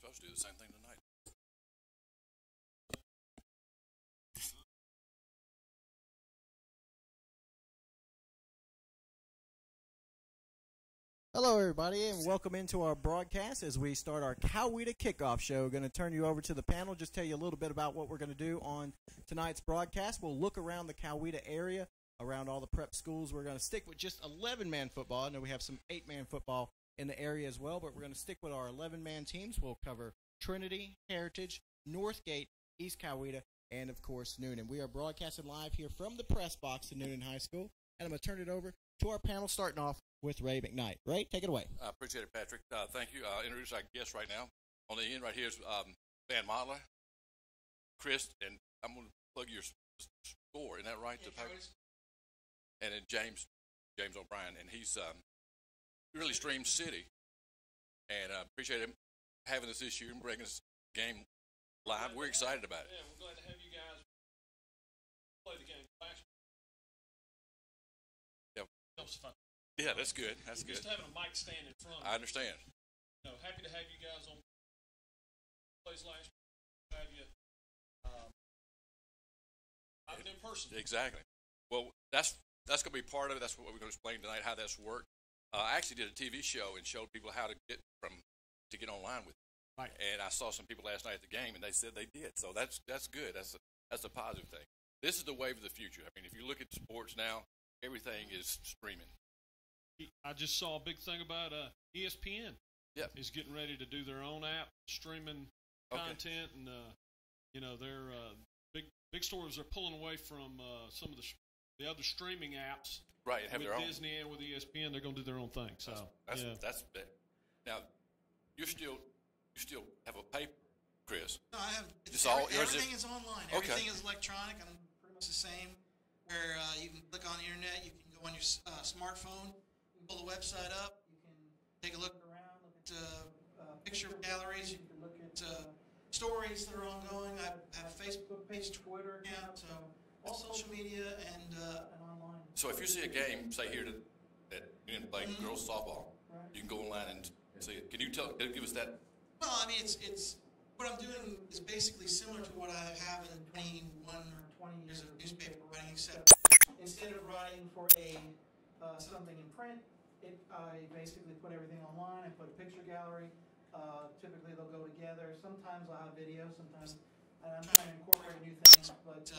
supposed to do the same thing tonight. Hello, everybody, and welcome into our broadcast as we start our Coweta Kickoff show. We're going to turn you over to the panel, just tell you a little bit about what we're going to do on tonight's broadcast. We'll look around the Coweta area, around all the prep schools. We're going to stick with just 11-man football. I know we have some 8-man football in the area as well, but we're going to stick with our 11-man teams. We'll cover Trinity, Heritage, Northgate, East Coweta, and, of course, Newnan. We are broadcasting live here from the press box in Newnan High School, and I'm going to turn it over to our panel, starting off with Ray McKnight. Ray, take it away. I appreciate it, Patrick. Thank you. Introduce our guest right now. On the end right here is Van Mottler, Chris, and I'm going to plug your score. Isn't that right? Yeah, And then James O'Brien, and he's really streams City, and I appreciate him having us this year and bringing us game live. We're excited about it. Yeah, we're glad to have you guys play the game last year. Yeah. Yeah, that's good. That's good. Just having a mic stand in front. I understand. Happy to have you guys on plays last year. Have you out in person? Exactly. Well, that's going to be part of it. That's what we're going to explain tonight, how that's worked. I actually did a TV show and showed people how to get online with it. Right. And I saw some people last night at the game, and they said they did. So that's good. That's a positive thing. This is the wave of the future. I mean, if you look at sports now, everything is streaming. I just saw a big thing about ESPN. Yeah. Is getting ready to do their own app, streaming content, and their big stores are pulling away from some of the other streaming apps. Right, and have their own. With Disney and with ESPN, they're going to do their own thing. So that's big. Now, you still have a paper, Chris? No, I have. Everything is online. Okay. Everything is electronic. I'm pretty much the same. Where you can click on the internet, you can go on your smartphone, you can pull the website up, you can take a look around, look at picture galleries, you can look at stories that are ongoing. I have a Facebook page, Twitter account, so all social media and online. So if you see a game, say here that you didn't play girls softball, Right. You can go online and see it. Can you give us that? Well, I mean, it's what I'm doing is basically similar to what I have in 21 or 20 years of newspaper writing, except instead of writing for something in print, I basically put everything online. I put a picture gallery. Typically, they'll go together. Sometimes I'll have video. Sometimes I'm trying to incorporate new things, but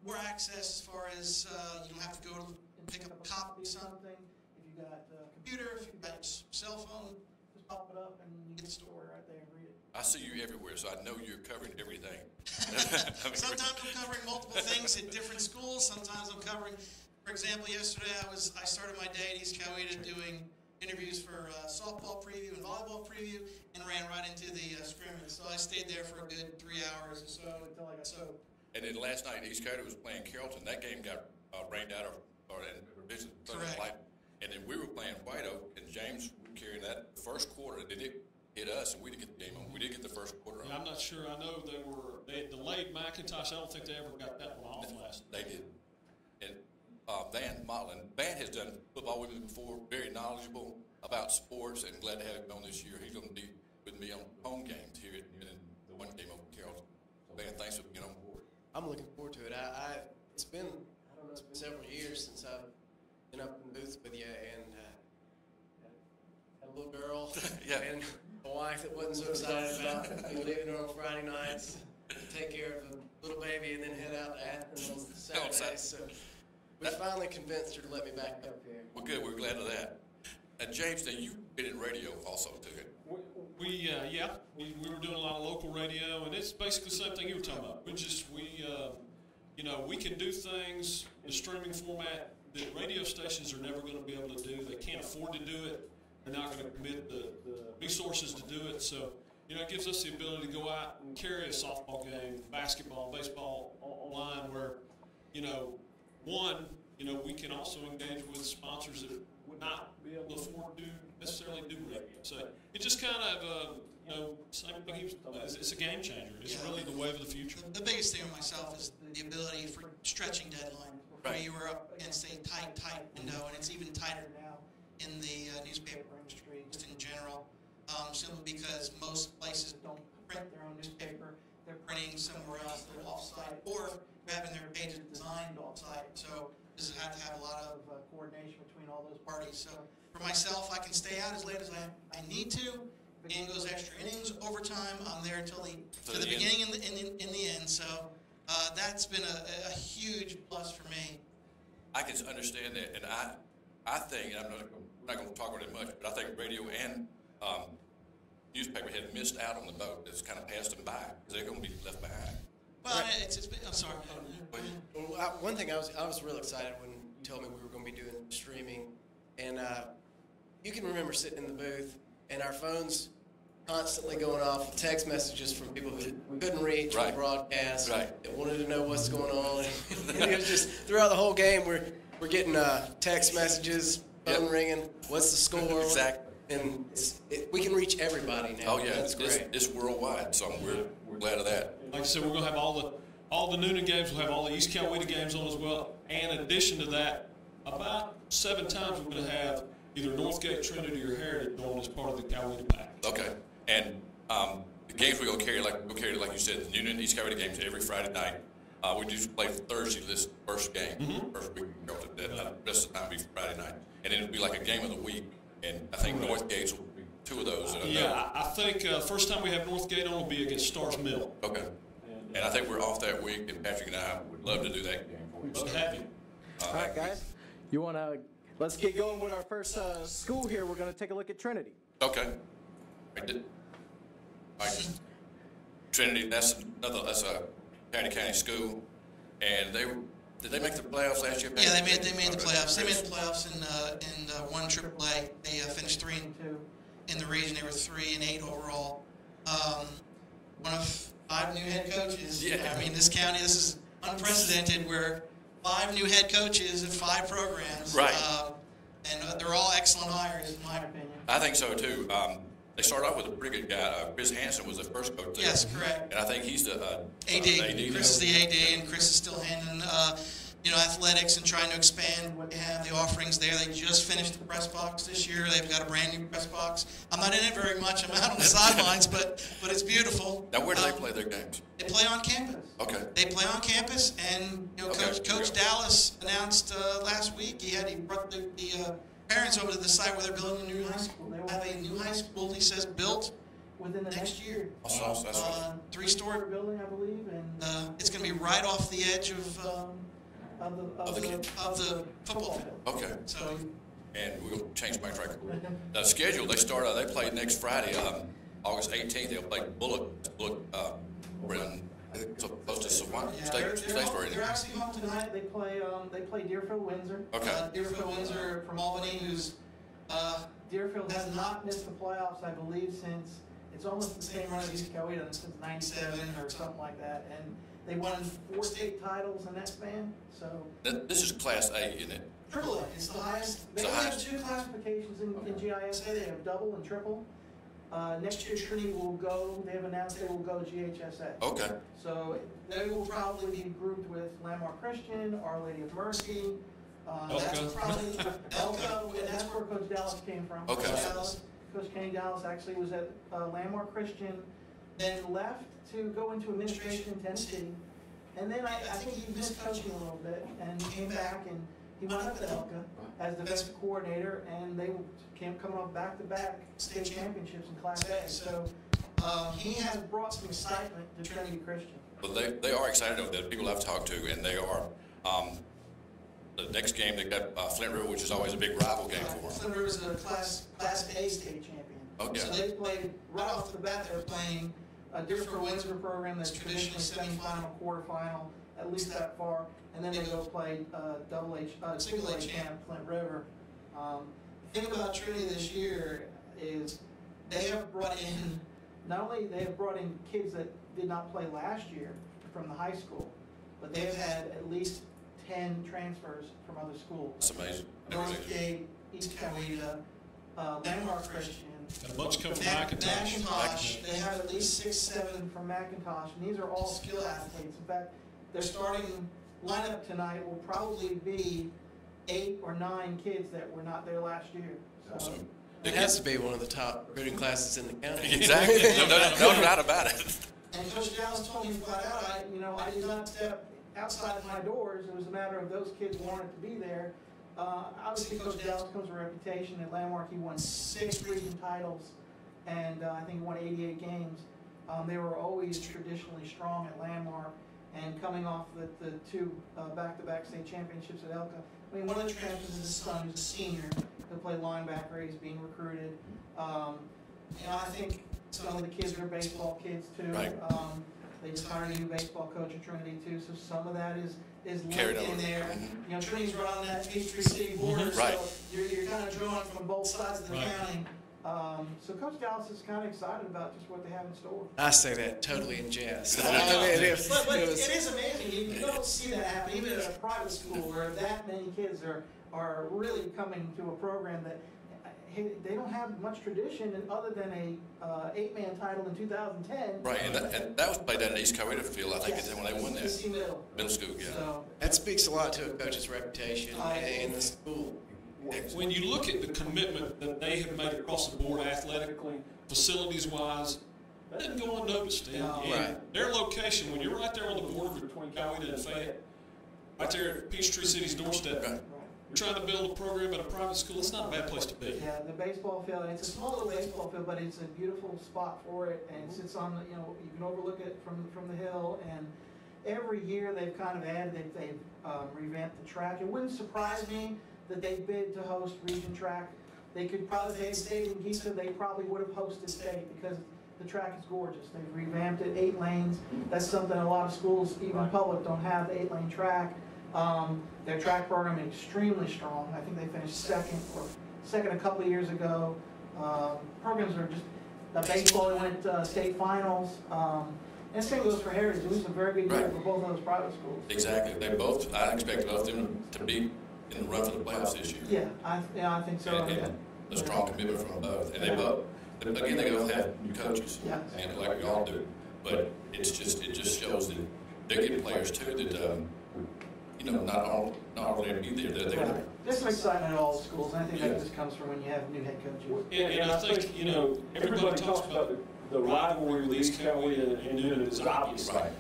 more access as far as you don't have to go and pick up a copy of something. If you've got a computer, if you've got a cell phone, just pop it up and you get the story right there and read it. I see you everywhere, so I know you're covering everything. Sometimes I'm covering multiple things at different schools. Sometimes I'm covering, for example, yesterday I started my day at East Coweta doing interviews for softball preview and volleyball preview, and ran right into the scrimmage. So I stayed there for a good 3 hours or so until I got soaked. And then last night, East Coweta was playing Carrollton. That game got rained out or in business. Correct. And then we were playing White Oak, and James carrying that first quarter. Did it hit us, and we didn't get the game on. We did get the first quarter on. I'm not sure. I know they delayed McIntosh. I don't think they ever got that one off last night. They did. And Van Motlin. Van has done football with me before, very knowledgeable about sports, and glad to have him on this year. He's going to be with me on home games here at the one game over Carrollton. So, Van, thanks for being on board. I'm looking forward to it. It's been several years since I've been up in the booth with you, and had a little girl Yeah. and a wife that wasn't so excited about leaving her on Friday nights to take care of a little baby and then head out to Athens on Saturday. So we finally convinced her to let me back up here. Well, good. We're glad of that. And James, now you've been in radio also too. We were doing a lot of local radio, and it's basically the same thing you were talking about. We can do things in streaming format that radio stations are never going to be able to do. They can't afford to do it. They're not going to commit the resources to do it. So, it gives us the ability to go out and carry a softball game, basketball, baseball online where, we can also engage with sponsors that would not be able to afford to necessarily do radio. So it just kind of, same thing. It's a game changer. It's really the wave of the future. The biggest thing with myself is the ability for stretching deadline. Right. Where you were up against a tight window, and it's even tighter now in the newspaper industry, just in general. simply because most places don't print their own newspaper. They're printing somewhere else, they're off-site, or having their pages designed off-site. So this has had to have a lot of coordination between all those parties. So for myself, I can stay out as late as I need to. If the game goes extra innings, overtime, I'm there until the beginning and in the end. So that's been a huge plus for me. I can understand that, and I think, and I'm not going to talk about it much, but I think radio and newspaper had missed out on the boat. That's kind of passed them by because they're going to be left behind. Well, it's been, I'm sorry. Well, one thing I was real excited when you told me we were going to be doing streaming, and you can remember sitting in the booth and our phones constantly going off with text messages from people who we couldn't reach on the broadcast that wanted to know what's going on. And it was just throughout the whole game we're getting text messages, phone ringing, what's the score? Exactly. And we can reach everybody now. Oh yeah, that's great. It's worldwide, so we're glad of that. Like I said, we're going to have all the Newnan games. We'll have all the East Coweta games on as well. And in addition to that, about 7 times we're going to have either Northgate, Trinity, or Heritage on as part of the Coweta package. Okay, and the games we're going to carry, like you said, the Newnan East Coweta games every Friday night. We do play Thursday this first game, first week. The rest of the time will be Friday night, and then it'll be like a game of the week. And I think Northgate's will be 2 of those. I think first time we have Northgate on will be against Stars Mill. Okay. And I think we're off that week, and Patrick and I would love to do that game for you. Love to have you. All right, guys. You want to let's get going with our first school here. We're going to take a look at Trinity. Okay. Trinity, that's a County school, and did they make the playoffs last year? Yeah, they made the playoffs. They made the playoffs in one AAA. They finished 3-2 in the region. They were 3-8 overall. One of 5 new head coaches. Yeah. I mean, this is unprecedented. Where 5 new head coaches at 5 programs. Right. And they're all excellent hires, in my opinion. I think so too. They started off with a pretty good guy. Chris Hansen was the first coach there. Yes, correct. And I think he's the AD. Chris is the AD, and Chris is still handling, athletics and trying to expand what they have, the offerings there. They just finished the press box this year. They've got a brand new press box. I'm not in it very much. I'm out on the sidelines, but it's beautiful. Now, where do they play their games? They play on campus. Okay. They play on campus, and Coach Dallas announced last week he brought the parents over to the site where they're building a new high school. They will have a new high school, he says, built within the next year. Awesome. 3-story building, I believe, and it's going to be right off the edge of the football field. Okay. So, and we're going to change my track. The schedule, they play next Friday, August 18th. They'll play Bullock around close to Statesboro. They're actually home tonight. They play Deerfield Windsor. Okay. Deerfield Windsor from Albany, who's Deerfield has not missed the playoffs, I believe, since it's almost the same run as East Coweta since '97 or something like that, and they won 4 state titles in that span. So this is Class A, isn't it? Triple A. It's the highest. They only have 2 classifications in GISA. They have double and triple. Next year, Trinity will go. They have announced they will go GHSA. Okay. So they will probably be grouped with Landmark Christian, Our Lady of Mercy. That's probably Elka, and that's where Coach Dallas came from. Okay. Coach Kenny Dallas actually was at Landmark Christian, then left to go into administration in Tennessee. And then I think he missed coaching a little bit, and he came back and he went up to Elka as defensive coordinator, and they came coming off back-to-back state championships in Class A. So he has brought some excitement to Trinity Christian. But they are excited over that. People I've talked to, and they are. The next game they got Flint River, which is always a big rival game for them. Flint River is a Class A state champion. Okay. So they played right off the bat. They're playing a Deerfield Windsor program that's traditionally semifinal, quarterfinal, at least that far, and then they go play single A champ Flint River. The thing about Trinity this year is they have brought in kids that did not play last year from the high school, but they've had at least 10 transfers from other schools. That's amazing. Northgate, East Coweta, Landmark Christian. And a bunch come from McIntosh. They have at least 6, 7 from McIntosh, and these are all skill athletes. In fact, their starting lineup tonight will probably be 8 or 9 kids that were not there last year. So, Awesome. It has to be one of the top recruiting classes in the county. Exactly. No doubt about it. And Coach Dallas told me flat out, I did not step outside of my doors. It was a matter of those kids wanted to be there. Obviously, Coach Dallas comes with a reputation. At Landmark, he won 6 region titles, and I think he won 88 games. They were always traditionally strong at Landmark, and coming off the 2 back-to-back state championships at Elka. I mean, one of the transfers is his son, who's a senior, who played linebacker. He's being recruited. I think some of the kids are baseball kids too. Right. They just hired a new baseball coach at Trinity too, so some of that is carried linked in over. there. Mm-hmm. You know, Trinity's right on that Peachtree City border, Right. so you're kind of drawing from both sides of the Right. county. So Coach Dallas is kind of excited about just what they have in store. I say that totally in jest. But it is amazing. You don't see that happen, even at a private school where that many kids are really coming to a program that they don't have much tradition other than a 8-man title in 2010. Right, and that was played down at East Coweta Field, I think, Yes. when they won there. EC Middle school, yeah. So, That speaks a lot to a coach's reputation and the school. When you look at the commitment that they have made across the board athletically, facilities-wise, that didn't go unnoticed. And Right. their location, when you're right there on the border between Coweta and Fayette, right there at Peachtree City's doorstep, Right. you're trying to build a program at a private school, it's not a bad place to be. yeah, the baseball field, it's a small little baseball field, but it's a beautiful spot for it, and it sits on, you can overlook it from the hill, and every year they've kind of added, they've revamped the track. It wouldn't surprise me that they bid to host region track. They could probably, if they had stayed in Gisa, they probably would have hosted state because the track is gorgeous. They've revamped it, 8 lanes. That's something a lot of schools, even public, don't have, the 8-lane track. Their track program is extremely strong. I think they finished second a couple of years ago. Programs are just, baseball went state finals. And same goes for Heritage. It was a very good year Right. for both of those private schools. Exactly. I expect both of them to be in the run for the playoffs this year. Yeah, I think so. And a strong commitment from both. And they both have new coaches. Yes. And like we all do. But it just shows that they're getting players too that, not all there to be there. They're there. There's some excitement at all the schools, and I think that just comes from when you have new head coaches. And I think, everybody talks about the rivalry with East Coweta and Newnan is obvious. Right.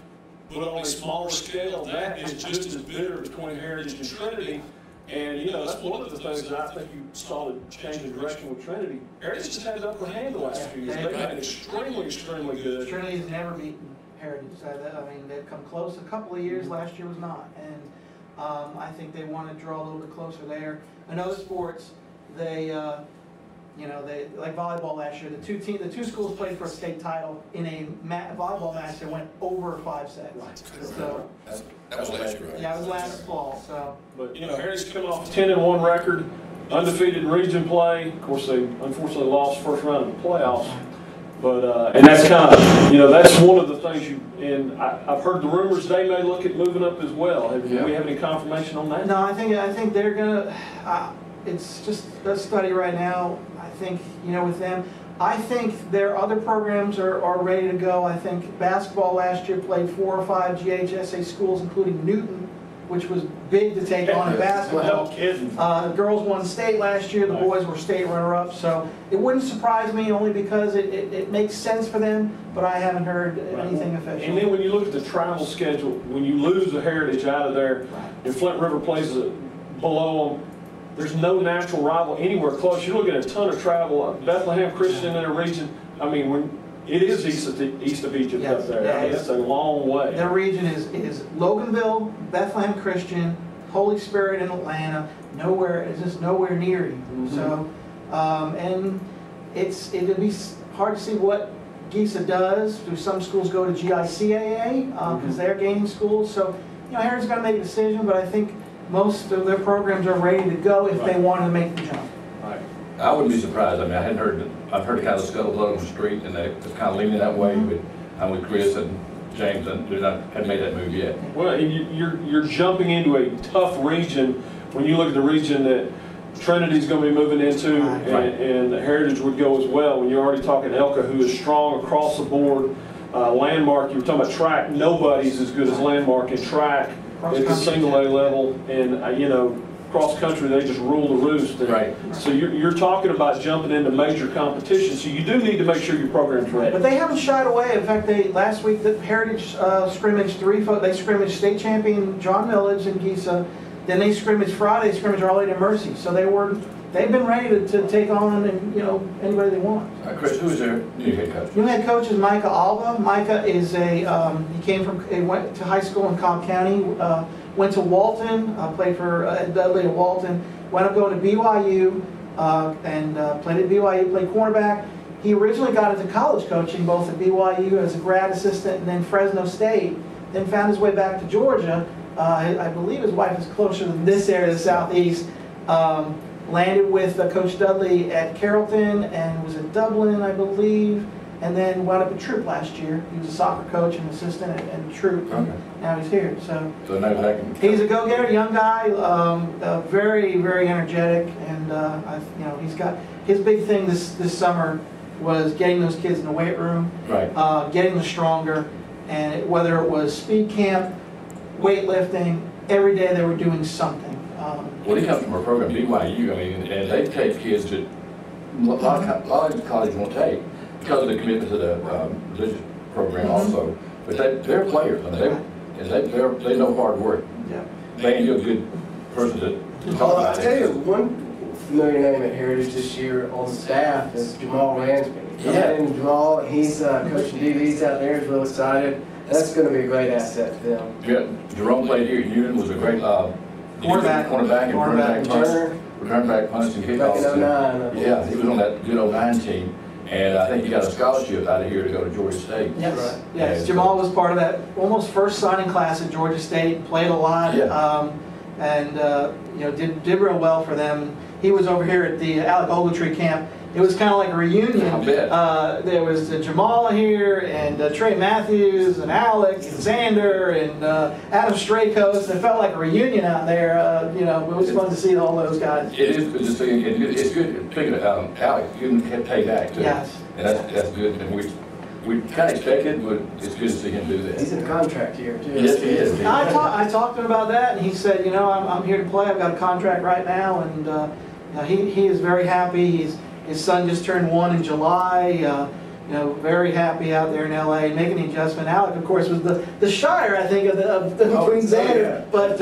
But on a smaller scale, that is just as bitter between Heritage and Trinity. And, that's one of the things that I think you saw the change in direction with Trinity. Heritage has had the upper hand the last few years. They've been extremely good. Trinity has never beaten Heritage. They've come close a couple of years. Last year was not. And I think they want to draw a little bit closer there. In other sports, they like volleyball last year. The two schools played for a state title in a volleyball match that went over 5 sets. Right. So That was last year, right? yeah, it was last fall. So. But, Heritage coming off a 10-1 record, undefeated in region play. Of course, they unfortunately lost first round of the playoffs. But, and that's kind of, that's one of the things and I've heard the rumors they may look at moving up as well. Do we have any confirmation on that? No, I think they're gonna, it's just a study right now. I think, with them, I think their other programs are ready to go. I think basketball last year played 4 or 5 GHSA schools, including Newton, which was big to take on in basketball. No kidding. The girls won state last year. The boys were state runner-up. So it wouldn't surprise me only because it makes sense for them, but I haven't heard anything official. And then when you look at the travel schedule, when you lose the Heritage out of there, and Flint River plays below them, there's no natural rival anywhere close. You're looking at a ton of travel. Bethlehem Christian in a region, it is east of Egypt up there. Yeah, It's a long way. Their region is Loganville, Bethlehem Christian, Holy Spirit in Atlanta. It's just nowhere near you. Mm-hmm. So, and it'll be hard to see what Gisa does. Do some schools go to GICAA because they're gaining schools? So, Heritage got to make a decision, but I think most of their programs are ready to go if they want to make the jump. Right. I wouldn't be surprised. I've heard kind of the scuttlebutt on the street, and they're kind of leaning that way. But I'm with Chris and James, and they hadn't made that move yet. Well, you're jumping into a tough region when you look at the region that Trinity's going to be moving into, and Heritage would go as well. When you're already talking Elka, who is strong across the board. Landmark, you were talking about track. Nobody's as good as Landmark in track at the single A level, and cross country, they just rule the roost. Right. So you're talking about jumping into major competition, so you do need to make sure your program's ready. But they haven't shied away. In fact, last week the Heritage scrimmaged they scrimmaged state champion John Millage and Gisa. Then they scrimmaged Friday, they scrimmaged Our Lady of Mercy. So they've been ready to take on anybody they want. Chris, who is their new head coach? New head coach is Micah Alba. Micah is he went to high school in Cobb County, went to Walton, played for Ed Dudley at Walton, wound up going to BYU, and played at BYU, played cornerback. He originally got into college coaching, both at BYU as a grad assistant and then Fresno State, then found his way back to Georgia. I believe his wife is closer to this area, the southeast. Landed with Coach Dudley at Carrollton and was in Dublin, I believe, and then wound up at Troop last year. He was a soccer coach and assistant at Troop. Okay. Now he's here. So he's a go-getter, young guy, very, very energetic, and he's got his big thing this summer was getting those kids in the weight room, right. Getting them stronger, and whether it was speed camp, weightlifting, every day they were doing something. Well, he comes from a program, BYU, and they take kids that a lot of colleges won't take because of the commitment to the religious program also. But they're players, they know hard work. Yeah. Man, you're a good person to talk about. I'll tell you, one familiar name at Heritage this year on staff is Jamal Ransby. Yeah. Jamal, he's coaching DBs out there, he's real excited. That's going to be a great asset to them. Yeah, Jerome played here at Newnan, was a great cornerback return back punts and kickoffs. Back in 09. Yeah, he was on that good 09 team, and I think he got a scholarship out of here to go to Georgia State. Yes, right. Yes. Jamal was part of that almost first signing class at Georgia State. Played a lot, did real well for them. He was over here at the Alec Ogletree camp. It was kind of like a reunion. There was Jamal here, and Trey Matthews, and Alec, and Xander, and Adam Strakos. It felt like a reunion out there. It was fun to see all those guys. It is good to see, and it's good. Speaking of Alec, you can pay back too. Yes. And that's good. And we kind of expected, but it's good to see him do that. He's in a contract here too. Yes, he is. I talked to him about that, and he said, I'm here to play. I've got a contract right now, and he is very happy. His son just turned 1 in July. Very happy out there in LA, making the adjustment. Alec, of course, was the shyer, I think, between Xander. Yeah. But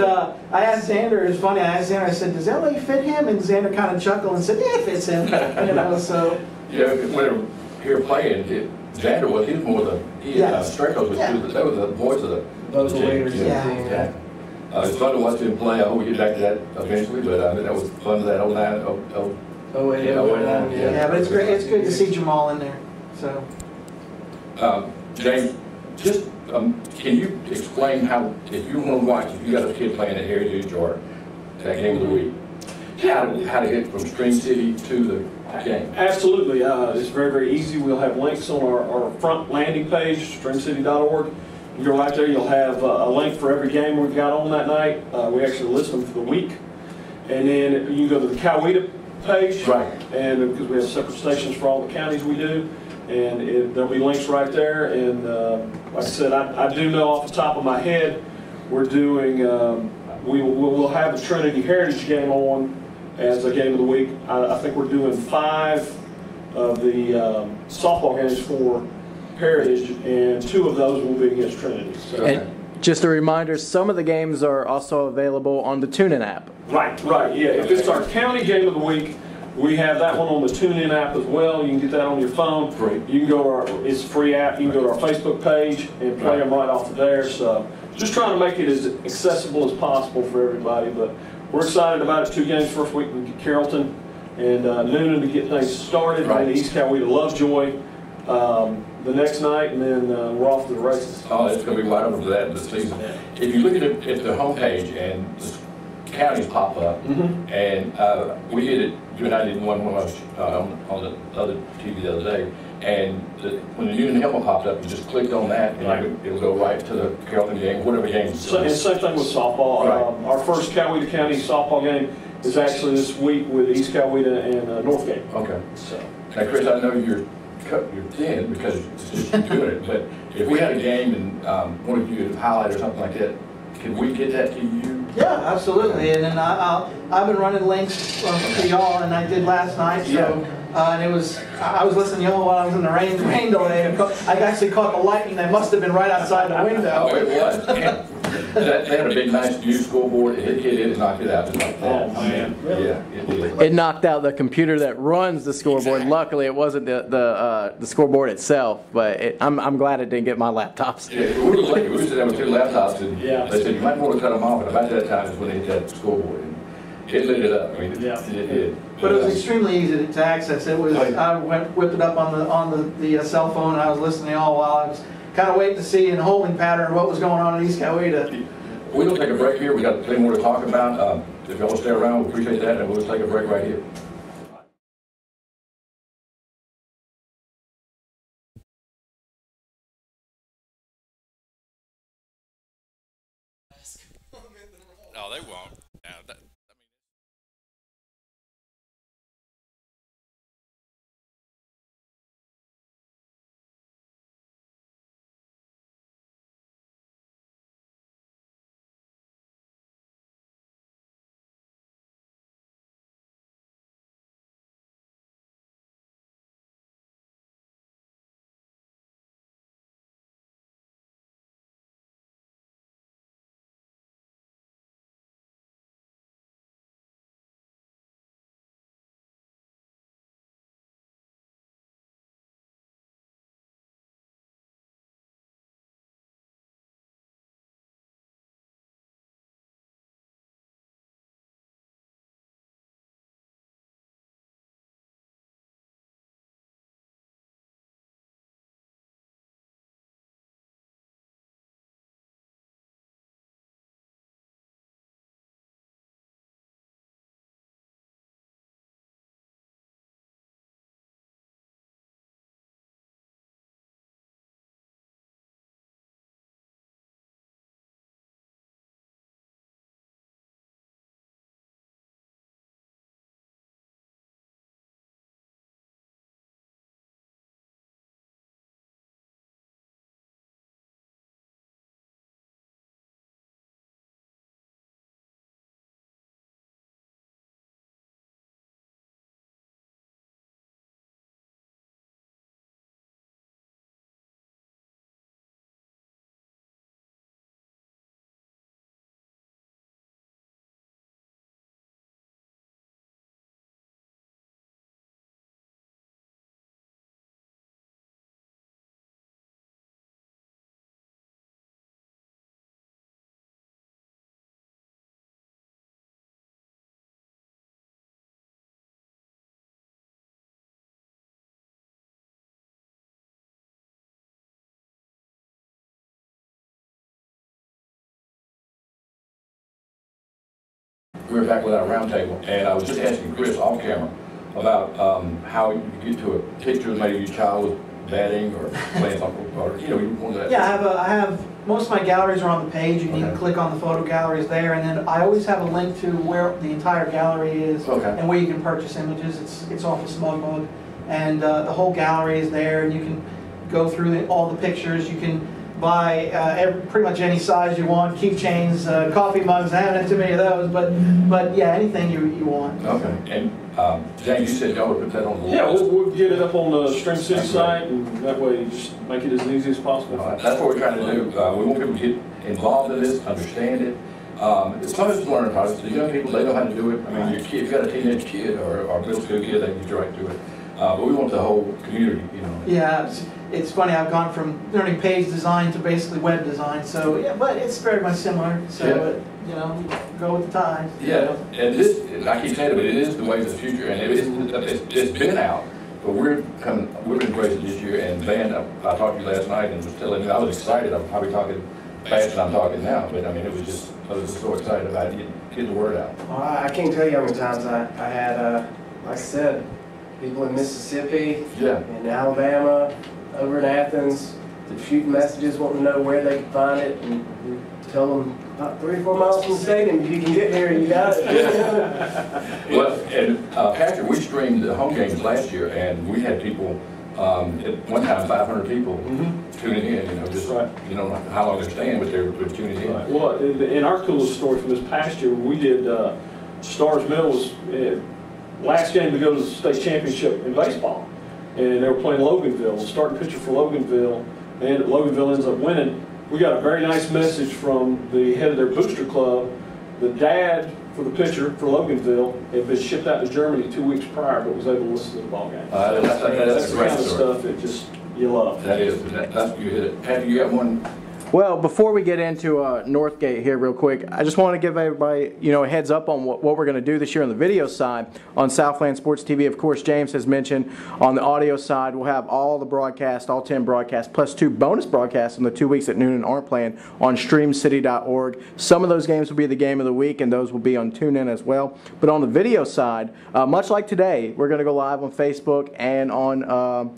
I asked Xander. It's funny. I asked Xander. I said, "Does LA fit him?" And Xander kind of chuckled and said, "Yeah, it fits him." So. Yeah, when they were here playing, Xander was. He was more Strakos was. They were the voice of those leaders. Yeah. It's fun to watch him play. I hope we get back to that eventually. But that was fun. That 09. Yeah, but it's great. It's good to see Jamal in there. So, James, just can you explain how, if you want to watch, if you got a kid playing at Heritage or that game of the week, how to get from Stream City to the game? Absolutely. It's very, very easy. We'll have links on our front landing page, streamcity.org. You go right there. You'll have a link for every game we've got on that night. We actually list them for the week, and then you go to the Coweta page, right? And because we have separate stations for all the counties we do, and there'll be links right there. And like I said, I do know off the top of my head, we're doing we'll have the Trinity Heritage game on as a game of the week. I think we're doing 5 of the softball games for Heritage, and 2 of those will be against Trinity. So. And just a reminder, some of the games are also available on the TuneIn app. Right, yeah. If it's our county game of the week, we have that one on the TuneIn app as well. You can get that on your phone. Free. You can go to it's a free app. You can go to our Facebook page and play them right off of there. So just trying to make it as accessible as possible for everybody. But we're excited about it. 2 games first week with Carrollton and Newnan to get things started. Right. And East Coweta Lovejoy the next night, and then we're off to the races. Oh, it's going to be wide open for that this season. If you look at the homepage and the counties pop up, and we did it, you and I did one when I was on the other TV the other day, and when the Newnan helmet popped up, you just clicked on that, and it'll go right to the Carrollton game, whatever game. So, and same thing with softball. Right. Our first Coweta County softball game is actually this week with East Coweta and Northgate. Okay. So. Now, Chris, I know you're thin because it's just doing it, but if we had a game and wanted you to highlight or something like that, could we get that to you? Yeah, absolutely. And then I've been running links for y'all, and I did last night. So, and it was I was listening to y'all while I was in the rain delay. And I actually caught the lightning that must have been right outside the window. Oh, it was. They had a big, nice new scoreboard. It hit it and knocked it out just like that. Oh, man. Yeah, it did. It knocked out the computer that runs the scoreboard. Exactly. Luckily, it wasn't the scoreboard itself, but I'm glad it didn't get my laptops. Yeah, we were lucky. We were sitting there with 2 laptops, and Yeah. they said, you might want to cut them off. And about that time is when they hit that scoreboard. And it lit it up. I mean, it did. But it was extremely easy to access. It was I whipped it up on the cell phone, and I was listening to y'all while I was kind of waiting to see in holding pattern what was going on in East Coweta. We're going to take a break here. We got plenty more to talk about. If y'all will stay around, we appreciate that, and we'll take a break right here. No, they won't. Yeah, We were back with our roundtable, and I was just asking Chris off camera about how you get to a picture of maybe your child was batting or playing something, or you want that. Yeah, I have most of my galleries are on the page. You can click on the photo galleries there, and then I always have a link to where the entire gallery is and where you can purchase images. It's off of SmugMug, and the whole gallery is there, and you can go through all the pictures. You can buy pretty much any size you want, keychains, coffee mugs. I haven't had too many of those, but yeah, anything you want. Okay. And James, you said y'all would put that on the list. Yeah, we'll get it up on the Stream City site, and that way you just make it as easy as possible. That's what we're trying to do. We want people to get involved in this, understand it. Some of it's learning process. The young people, they know how to do it. I mean, if you've got a teenage kid or a middle school kid, they can get right to it. But we want the whole community, Yeah, it's funny. I've gone from learning page design to basically web design. So yeah, but it's very much similar. So go with the times. Yeah, and this, I keep saying it, but it is the way of the future, and it's been out, but we're embracing it this year. And Van, I talked to you last night and was telling me I was excited. I'm probably talking faster than I'm talking now, but I mean I was just so excited about getting the word out. Well, I can't tell you how many times I had, like I said, people in Mississippi, in Alabama, over in Athens, shooting messages, wanting to know where they could find it, and tell them about 3 or 4 miles from the stadium, if you can get here, you got it. Well, and Patrick, we streamed the home games last year, and we had people, at one time 500 people, tuning in, just, you don't know how long they're staying, but they're tuning in. Right. Well, in our coolest story from this past year, we did, Stars Mill was last game to go to the state championship in baseball. And they were playing Loganville, starting pitcher for Loganville, and Loganville ends up winning. We got a very nice message from the head of their booster club. The dad for the pitcher for Loganville had been shipped out to Germany 2 weeks prior, but was able to listen to the ball game. That's the kind of stuff that just you love. That is, that's you hit it. Have you got one? Well, before we get into Northgate here real quick, I just want to give everybody, a heads up on what we're going to do this year on the video side on Southland Sports TV. Of course, James has mentioned on the audio side, we'll have all the broadcasts, all 10 broadcasts, plus 2 bonus broadcasts in the 2 weeks that Newnan aren't playing on streamcity.org. Some of those games will be the game of the week, and those will be on TuneIn as well. But on the video side, much like today, we're going to go live on Facebook and on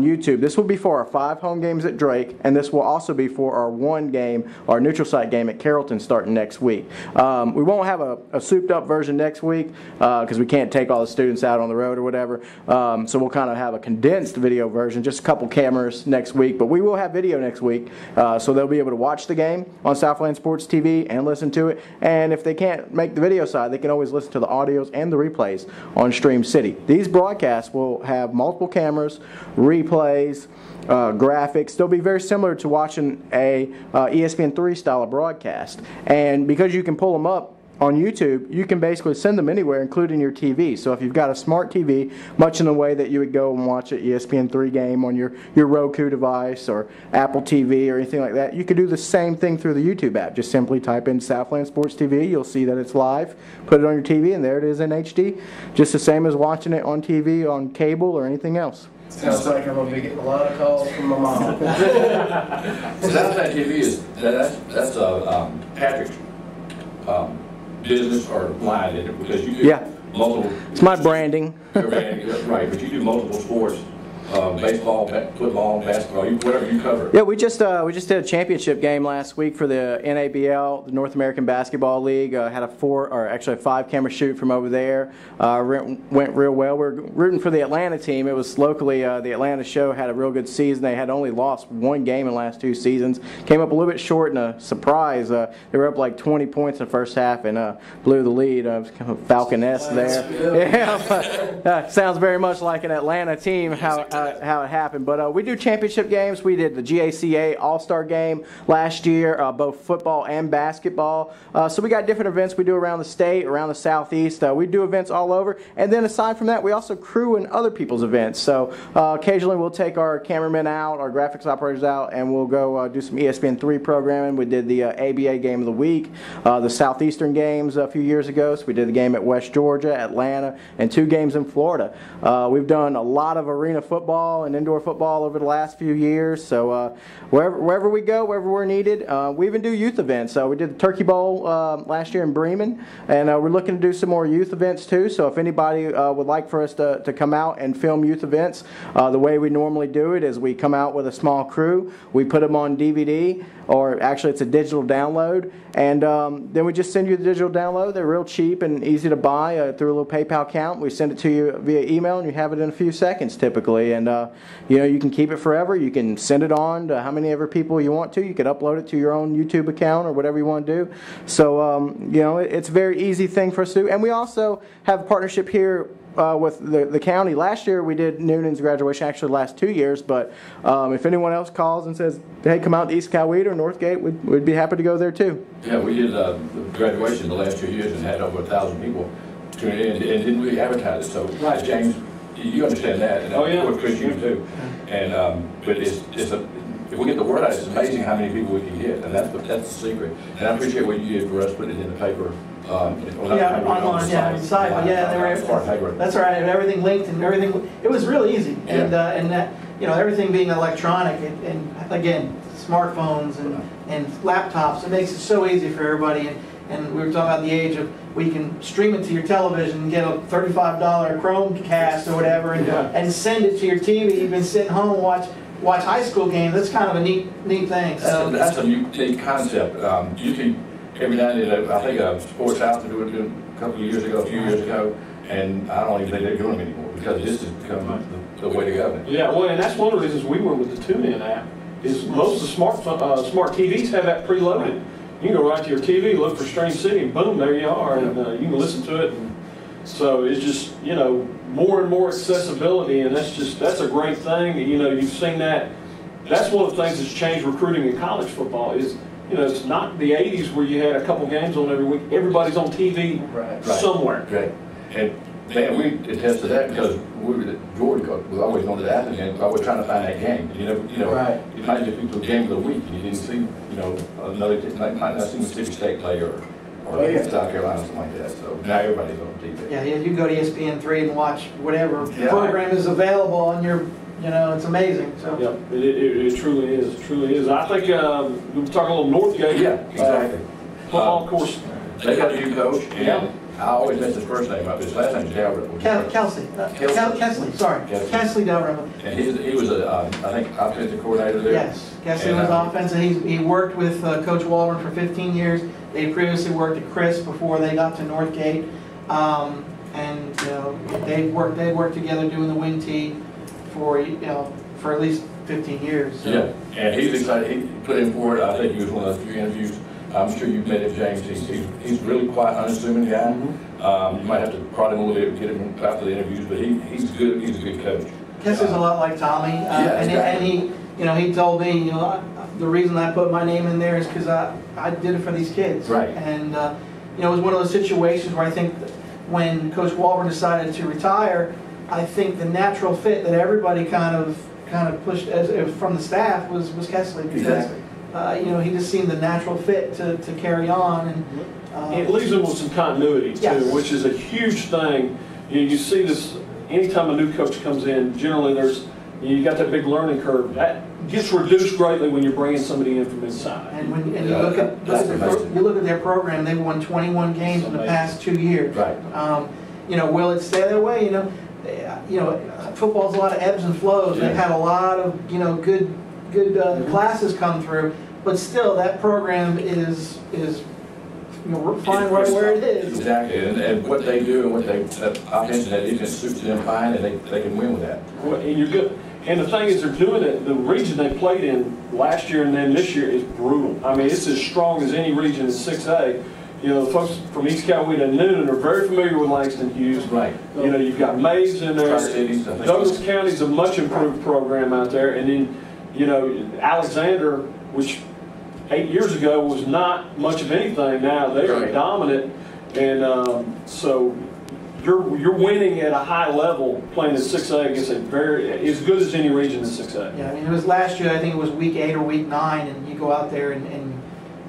YouTube. This will be for our 5 home games at Drake, and this will also be for our 1 game, our neutral site game at Carrollton starting next week. We won't have a souped up version next week because we can't take all the students out on the road or whatever. So we'll kind of have a condensed video version, just a couple cameras next week, but we will have video next week. So they'll be able to watch the game on Southland Sports TV and listen to it. And if they can't make the video side, they can always listen to the audios and the replays on Stream City. These broadcasts will have multiple cameras, replays, graphics. They'll be very similar to watching a ESPN3 style of broadcast. And because you can pull them up on YouTube, you can basically send them anywhere, including your TV. So if you've got a smart TV, much in the way that you would go and watch an ESPN3 game on your Roku device or Apple TV or anything like that, you could do the same thing through the YouTube app. Just simply type in Southland Sports TV. You'll see that it's live. Put it on your TV, and there it is in HD. Just the same as watching it on TV, on cable, or anything else. Sounds like I'm going to be getting a lot of calls from my mom. Southland TV that's Patrick's business or line in it, because you do multiple. It's my branding. Right, but you do multiple sports. Baseball, football, basketball, whatever you cover. Yeah, we just did a championship game last week for the NABL, the North American Basketball League. Had a 5-camera shoot from over there. Went real well. We're rooting for the Atlanta team. It was locally. The Atlanta show had a real good season. They had only lost 1 game in the last 2 seasons. Came up a little bit short in a surprise. They were up like 20 points in the first half and blew the lead. Kind of Falcon-esque there. Yeah, sounds very much like an Atlanta team. How it happened. But we do championship games. We did the GACA All-Star game last year, both football and basketball. So we got different events we do around the state, around the southeast. We do events all over. And then aside from that, we also crew in other people's events. So occasionally we'll take our cameramen out, our graphics operators out, and we'll go do some ESPN3 programming. We did the ABA game of the week, the Southeastern games a few years ago. So we did the game at West Georgia, Atlanta, and 2 games in Florida. We've done a lot of arena football and indoor football over the last few years. So wherever we go, wherever we're needed, we even do youth events. We did the Turkey Bowl last year in Bremen, and we're looking to do some more youth events too. So if anybody would like for us to come out and film youth events, the way we normally do it is we come out with a small crew, we put them on DVD, or actually it's a digital download, and then we just send you the digital download. They're real cheap and easy to buy through a little PayPal account. We send it to you via email, and you have it in a few seconds typically. And you can keep it forever. You can send it on to how many ever people you want to. You can upload it to your own YouTube account or whatever you want to do. So it's a very easy thing for us to do. And we also have a partnership here with the county. Last year we did Newnan's graduation, actually the last 2 years, but if anyone else calls and says, hey, come out to East Coweta or Northgate, we'd be happy to go there too. Yeah, we did the graduation the last 2 years and had over 1,000 people tune in and didn't really advertise it. So, right, James, you understand that, and of course Chris, you too. And but if we get the word out, it's amazing how many people we can get, and that's the secret. And I appreciate what you did for us, putting it in the paper. Online, on the site, but that's right, and everything linked and everything. It was really easy, and that, everything being electronic, and again, smartphones and laptops, it makes it so easy for everybody. And we were talking about the age of where you can stream it to your television and get a $35 Chromecast or whatever, and send it to your TV. You've been sitting home and watch high school games. That's kind of a neat thing. So that's a unique concept. Usually, every now and then, I think Sports House did it a few years ago, and I don't even think they're doing them anymore because this has become the way to go. Yeah, well, and that's one of the reasons we went with the TuneIn app. is most of the smart TVs have that preloaded. You can go right to your TV, look for Strange City, and boom, there you are, and you can listen to it. And so it's just, you know, more and more accessibility, and that's a great thing. You know, you've seen that. That's one of the things that's changed recruiting in college football is, you know, it's not the 80s where you had a couple games on every week. Everybody's on TV somewhere. Right. And man, we attest to that because we were at Georgia. We always wanted to Athens game. Always trying to find that game. You know, you might get people to game of the week and you didn't see, you know, another might not see Mississippi State play or South Carolina, something like that. So now everybody's on TV. Yeah, you can go to ESPN3 and watch whatever program is available on your. You know, it's amazing. So. Yeah, it truly is. It truly is. I think we're talking a little Northgate. Yeah, exactly. Football, of course. They got a new coach, and I always mess his first name up. His last name is Dalrymple. Kesley. Sorry, Kesley Dalrymple. And he was I think, offensive coordinator there. Yes, Kesley was offensive. He worked with Coach Walburn for 15 years. They previously worked at Chris before they got to Northgate, and you know they worked together doing the wing tee for at least 15 years. So. Yeah, and he's excited. He put in for it. I think he was one of those few interviews. I'm sure you've met him, James. He's really quite unassuming guy. You might have to prod him a little bit to get him after the interviews, but he's good. He's a good coach. Kesley's a lot like Tommy, and he told me, you know, the reason I put my name in there is because I did it for these kids. Right. And you know, it was one of those situations where I think when Coach Walburn decided to retire, I think the natural fit that everybody kind of pushed from the staff was Kesley because you know, he just seemed the natural fit to carry on, and it leaves them with some continuity too, which is a huge thing. You see this anytime a new coach comes in. Generally, you got that big learning curve that gets reduced greatly when you're bringing somebody in from inside. And when you look at their program, they've won 21 games in the past 2 years. Right. You know, will it stay that way? You know, football's a lot of ebbs and flows. They've had a lot of, you know, good classes come through, but still that program is you know, fine right where it is. Exactly, and what they do and what they offense and that defense suits them fine, and they can win with that. Well, and you're good. And the thing is, they're doing it. The region they played in last year and then this year is brutal. I mean, it's as strong as any region in 6A. You know, the folks from East Coweta and Newnan are very familiar with Langston Hughes. Right. You know, you've got Maves in there. Douglas County's a much improved program out there. And then, you know, Alexander, which 8 years ago was not much of anything. Now they are dominant. And so you're winning at a high level playing in 6A against as good as any region in 6A. Yeah, I mean, it was last year, I think it was week 8 or week 9, and you go out there and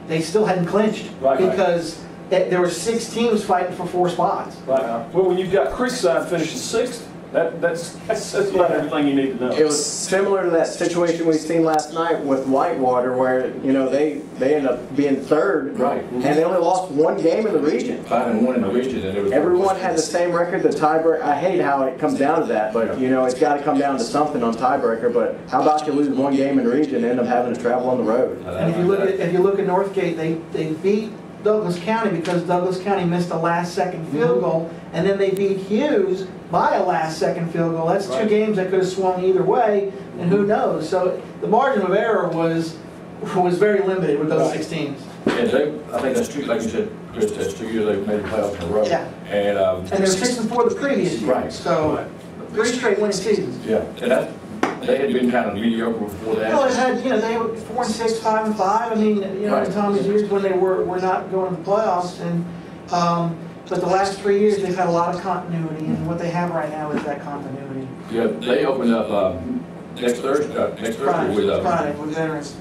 they still hadn't clinched because there were 6 teams fighting for 4 spots. Right. Well, when you've got Creekside finishing 6th, that's about everything you need to know. It was similar to that situation we've seen last night with Whitewater, where you know they ended up being 3rd, right, and they only lost 1 game in the region. 5-1 in the region, and it was everyone had the same record. The tiebreaker. I hate how it comes down to that, but you know it's got to come down to something on tiebreaker. But how about you lose 1 game in the region and end up having to travel on the road? And if you look at Northgate, they beat Douglas County because Douglas County missed a last-second field goal, and then they beat Hughes by a last-second field goal. That's 2 games that could have swung either way, and who knows? So the margin of error was very limited with those 6 teams. Yeah, I think that's true. Like you said, Chris, that's 2 years they've made the playoffs in a row. Yeah. And they were 6-4 the previous year. Right. So 3 straight winning seasons. Yeah, and they had been kind of mediocre before that. Well, they were 4-6, 5-5. I mean, you know, in Tommy's years when they were not going to the playoffs, and but the last 3 years they've had a lot of continuity, and what they have right now is that continuity. Yeah, they opened up next Thursday with veterans.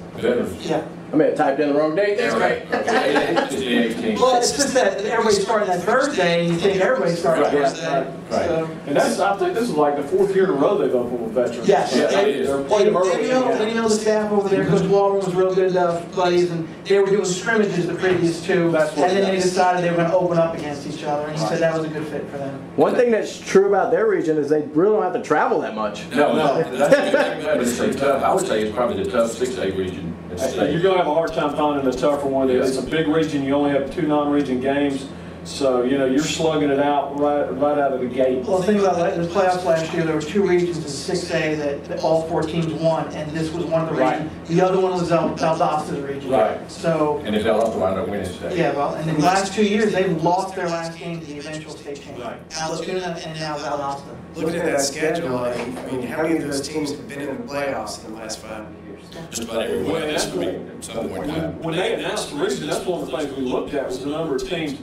Yeah. I may have typed in the wrong date there. Right. It's the 18th. Well, it's just that everybody's starting that Thursday, and you think everybody's starting Thursday. Right. So. And I think this is like the 4th year in a row they've opened with veterans. Yes. They're playing early. You know the staff over there, Coach Walburn was real good buddies, and they were doing scrimmages the previous 2, and then they decided they were going to open up against each other, and he said that was a good fit for them. One thing that's true about their region is they really don't have to travel that much. No. That's tough. I would say it's probably the tough 6A region. You're going to have a hard time finding a tougher one. It's a big region. You only have 2 non-region games. So, you're slugging it out right out of the gate. Well, think about that. In the playoffs last year, there were 2 regions in 6A that all 4 teams won, and this was one of the regions. The other one was Valdosta's region. Right. So. And if Valdosta wound up winning today. Yeah, well, and in the last 2 years, they've lost their last game to the eventual state champion. Right. Alice Newnan and now Valdosta. Looking at that schedule, I mean, how many of those teams have been in the playoffs in the last 5 years? Just about everyone. That's going to be some point in time. When they announced the region, that's one of the things we looked at was the number of teams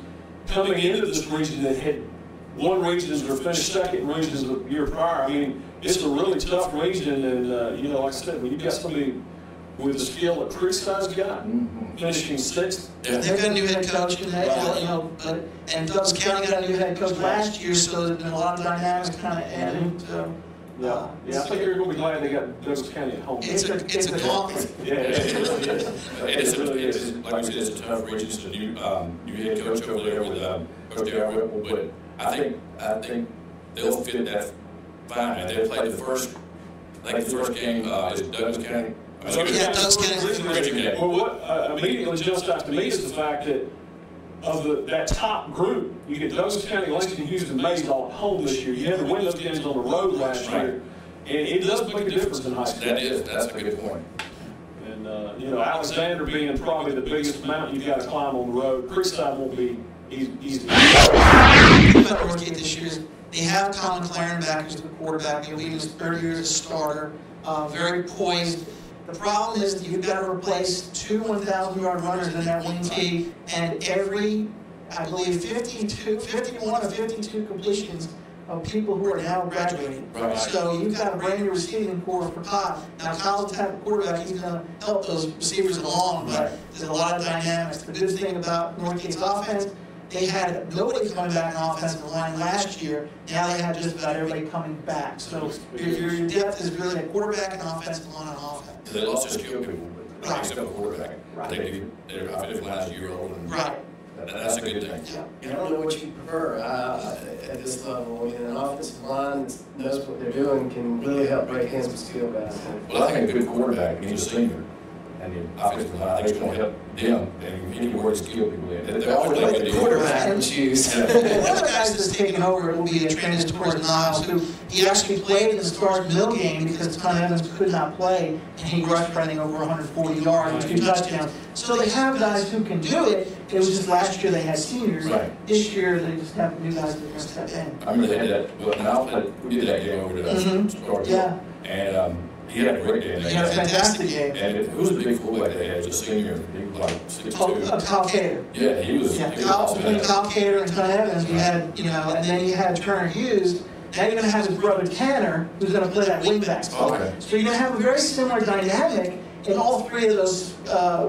coming into this region that had won regions or finished second in regions the year prior. I mean, it's a really tough region, and like I said, when you've got somebody with the skill that Creekside's got, finishing 6th. Yeah. They've got a new head coach, and and Douglas County got a new head coach last year, so there's been a lot of dynamics kind of added. So. Yeah, I think you're going to be glad they got Douglas County at home. It's a conference. Yeah, it really is. Like I said, it's a tough region. It's a new head coach over there with Coach Darryl Whipple, but I think they'll fit that fine. And they'll play the first game is Douglas County. Yeah, Douglas County. Well, what immediately jumps out to me is the fact that of that top group, you get Douglas County, Langston, Houston, Mays all at home this year. You had to win those games on the road last year, and it does make a difference in high school. That's a good point. And Alexander being probably the biggest mountain you've got to climb on the road, Creekside won't be easy. About Northgate this year is they have Tom McLaren back as the quarterback. He'll be in his 3rd year as a starter. Very poised. The problem is that you've got to replace 2 1,000-yard runners in that wing tee, and every, I believe, 51 or 52 completions of people who are now graduating. Right. So you've got a brand new receiving core for Todd. Now, Kyle's the type of quarterback, he's going to help those receivers along, but there's a lot of dynamics. The good thing about Northgate's offense, they had nobody coming back on offensive line last year. Now they have just about everybody coming back. So your depth is really a quarterback and offensive line on offense. They lost their skill people, but Right. except for quarterback. Right. They're obviously last year old. Right. That's a good thing. I don't know what you prefer at this level. I mean, an offensive line that knows what they're doing can really help break in some skill guys. Well, I think a good quarterback needs a senior. And the offensive line, I think it's going to help them. And he can work skill people in. They're always Like going the to quarterback and choose. One of the guys that's taken over will be Trandis Torres Niles, who he actually played in the Stars Mill game because Con Evans could not play, and he rushed running over 140 yards and 2 touchdowns. So they have guys who can do it. It was just last year they had seniors. Right. This year they just have new guys that are going to step in. I remember they had that. Well, now we did that game over to Stars. Yeah. And he had a great day. He had a fantastic game. And who was the big fullback they had? It was a senior. He was like 6'2". Kyle Cater. Yeah, he was. Yeah, He was between Kyle Cater and Con Evans, you had, and then you had Turner Hughes. Now you're going to have his brother Tanner, who's going to play that wingback spot. Okay. So you're going to have a very similar dynamic in all 3 of those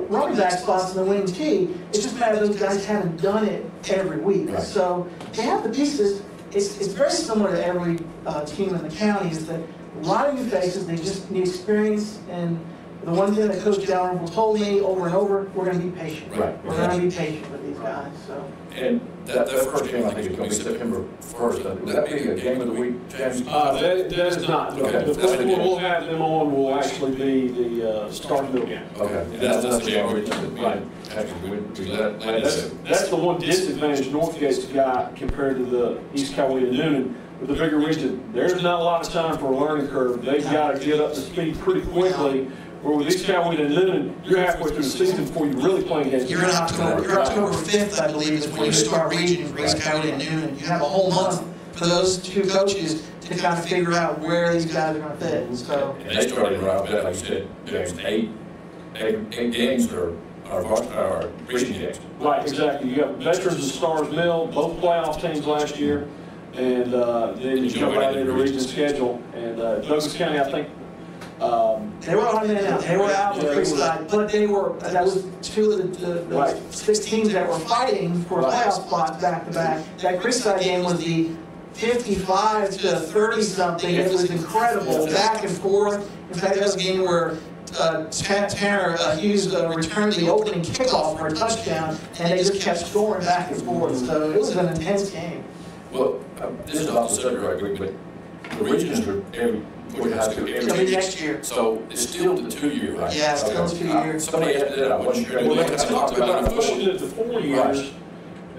running back spots in the wing tee. It's just a matter of those guys haven't done it every week. Right. So they have the pieces. It's very similar to every team in the county. Is that a lot of new faces, they just need experience. And the one thing that Coach Dalrymple told me over and over, we're going to be patient. Right. We're going to be patient with these guys. So. And that first game, I think, is going to be September 1st. Would that be a game of the week, James? That is not. Okay. The first one we'll have them on will actually be the Stars Mill game. Okay. That's the game where That's the one disadvantage Northgate's got compared to the East Coweta Newnan. With the bigger region, there's not a lot of time for a learning curve. They've got to get up to speed pretty quickly. Where with East Coweta and Newnan, you're halfway through the season before you really play against. You're in October. You're October 5th, I believe, is when you start region for East Coweta and Newnan. You have a whole month for those 2 coaches to kind of figure out where these guys are going to fit. So. And they started right off, like you said, James, 8 games are region games. Right, exactly. You got Veterans and Stars Mill, both playoff teams last year, and then you come right into region schedule. And Douglas County, I think. They were on and out. They were out with Creekside, but that was 2 of the 6 teams that were fighting for playoff spots back to back. That Creekside game was the 55 to 30 something. It was incredible, back and forth. In fact, that was a game where Tanner Hughes returned the opening kickoff for a touchdown, and they just kept scoring back and forth. So it was an intense game. Well, this is off the subject right quick, but the regions are every high school every next year. So it's still the 2-year, right? Yeah, it's still 2 years. Somebody asked me that. I wasn't sure. Well, I talked about it before. pushing it to 4 years.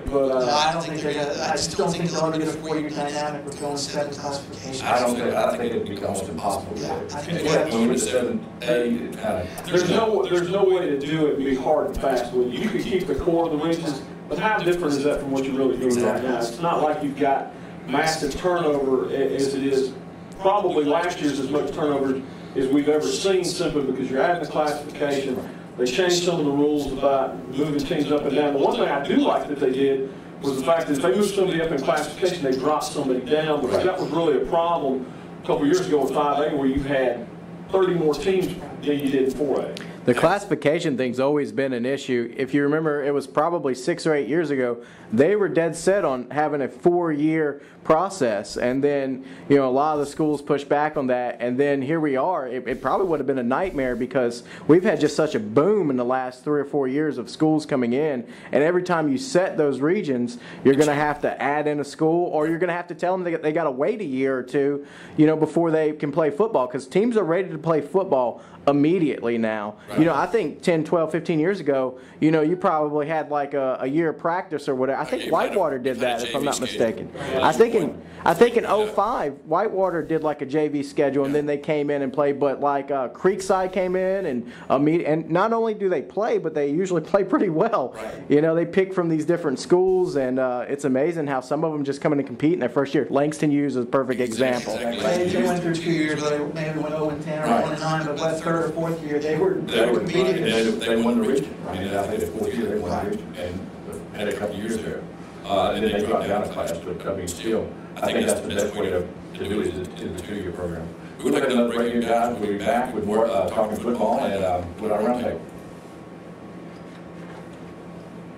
But No, I don't think they're gonna, I just don't think they'll ever get a 4-year dynamic with going 7 classifications. I think it'd be almost impossible to do. I think When we're 7A, it kind of. there's no way to do it and be hard and fast with it. You could keep the core of the regions, but how different is that from what you're really doing right now? It's not like you've got massive turnover as it is. Probably last year's as much turnover as we've ever seen, simply because you're adding the classification. They changed some of the rules about moving teams up and down. The one thing I do like that they did was the fact that if they moved somebody up in classification, they dropped somebody down, because that was really a problem a couple years ago in 5A where you had 30 more teams than you did in 4A. The classification thing's always been an issue. If you remember, it was probably 6 or 8 years ago, they were dead set on having a 4-year process, and then a lot of the schools pushed back on that, and then here we are. It probably would have been a nightmare because we've had just such a boom in the last 3 or 4 years of schools coming in, and every time you set those regions, you're going to have to add in a school, or you're going to have to tell them they got to wait a year or two, before they can play football, because teams are ready to play football immediately now. Right. I think 10, 12, 15 years ago, you probably had like a year of practice or whatever. I think Whitewater did that, if I'm not mistaken. I think in 05, Whitewater did like a JV schedule, and then they came in and played. But like Creekside came in and not only do they play, but they usually play pretty well. Right. They pick from these different schools, and it's amazing how some of them just come in and compete in their first year. Langston Hughes is a perfect example. Exactly. They went through 2 years where they maybe went 0-10 or 1-9, but by the third or fourth year they were competing. They won the region. I mean, I think the fourth year they won the region and had a couple of years there. And then they dropped down a class, but I mean, still, I think that's the best way to do it is the 2-year program. We'll take another break here, guys. We'll be back with more talking football and with our roundtable.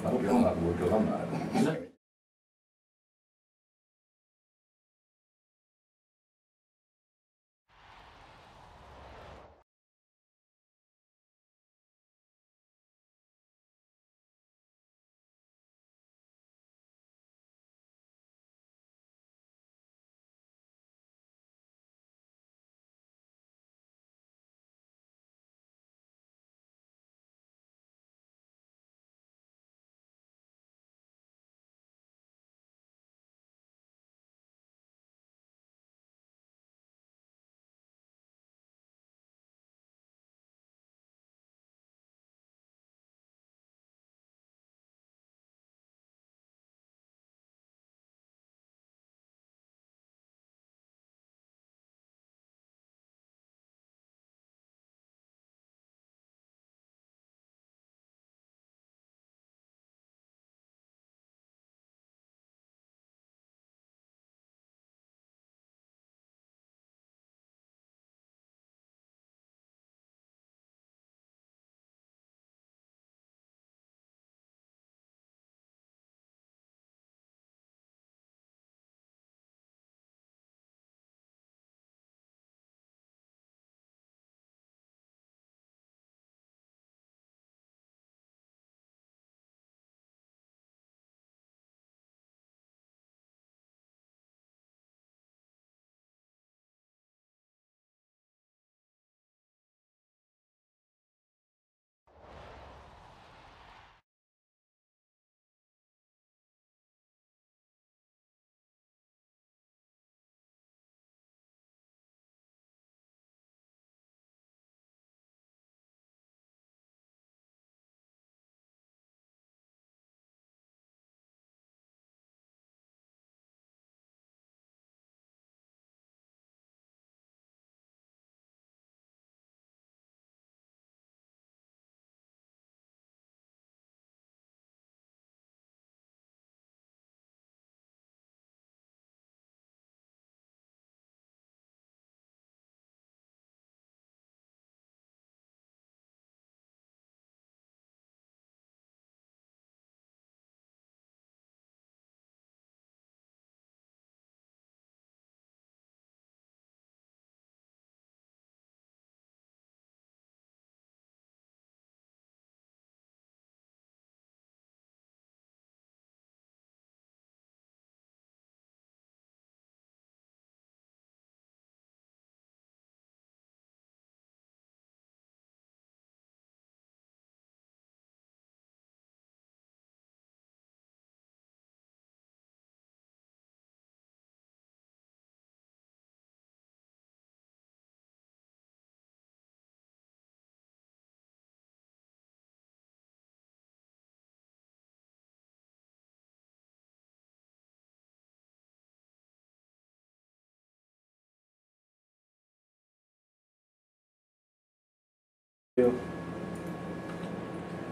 I hope you're on that board because I'm not.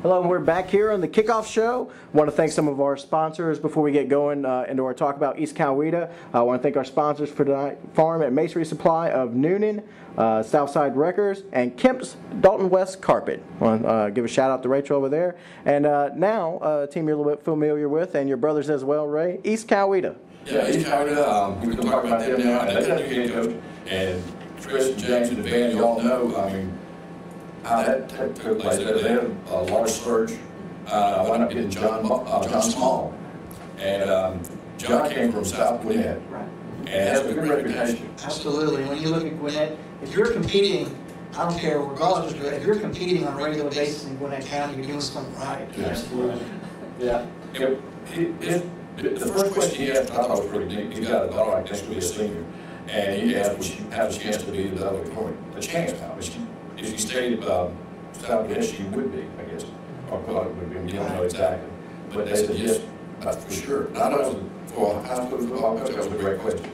Hello, and we're back here on the Kickoff Show. I want to thank some of our sponsors before we get going into our talk about East Coweta. I want to thank our sponsors for tonight, Farm and Masonry Supply of Newnan, Southside Wreckers, and Kemp's Dalton West Carpet. I want to give a shout out to Rachel over there. And now, a team you're a little bit familiar with, and your brothers as well, Ray, East Coweta. Yeah, East Coweta, we can talk about them now, and they've got a new head coach, and Chris and James and the band, you all know, I mean, how that took place. They had a large surge. Wound up getting John Small. And John came from South Gwinnett. Right. And has a good reputation. Absolutely. When you look at Gwinnett, if you're competing, I don't care regardless of if you're competing on a regular basis in Gwinnett County, you're doing something right. Absolutely. Yeah. The first question he asked, I thought was pretty deep. He's got a daughter next to be a senior. And he asked, would she have a chance to be the valedictorian? A chance now. If she stayed South Gwinnett, she would be, I guess. Or probably would be. You don't know exactly. But they said yes, that's for sure. And I know for a high school football coach, that was a great question.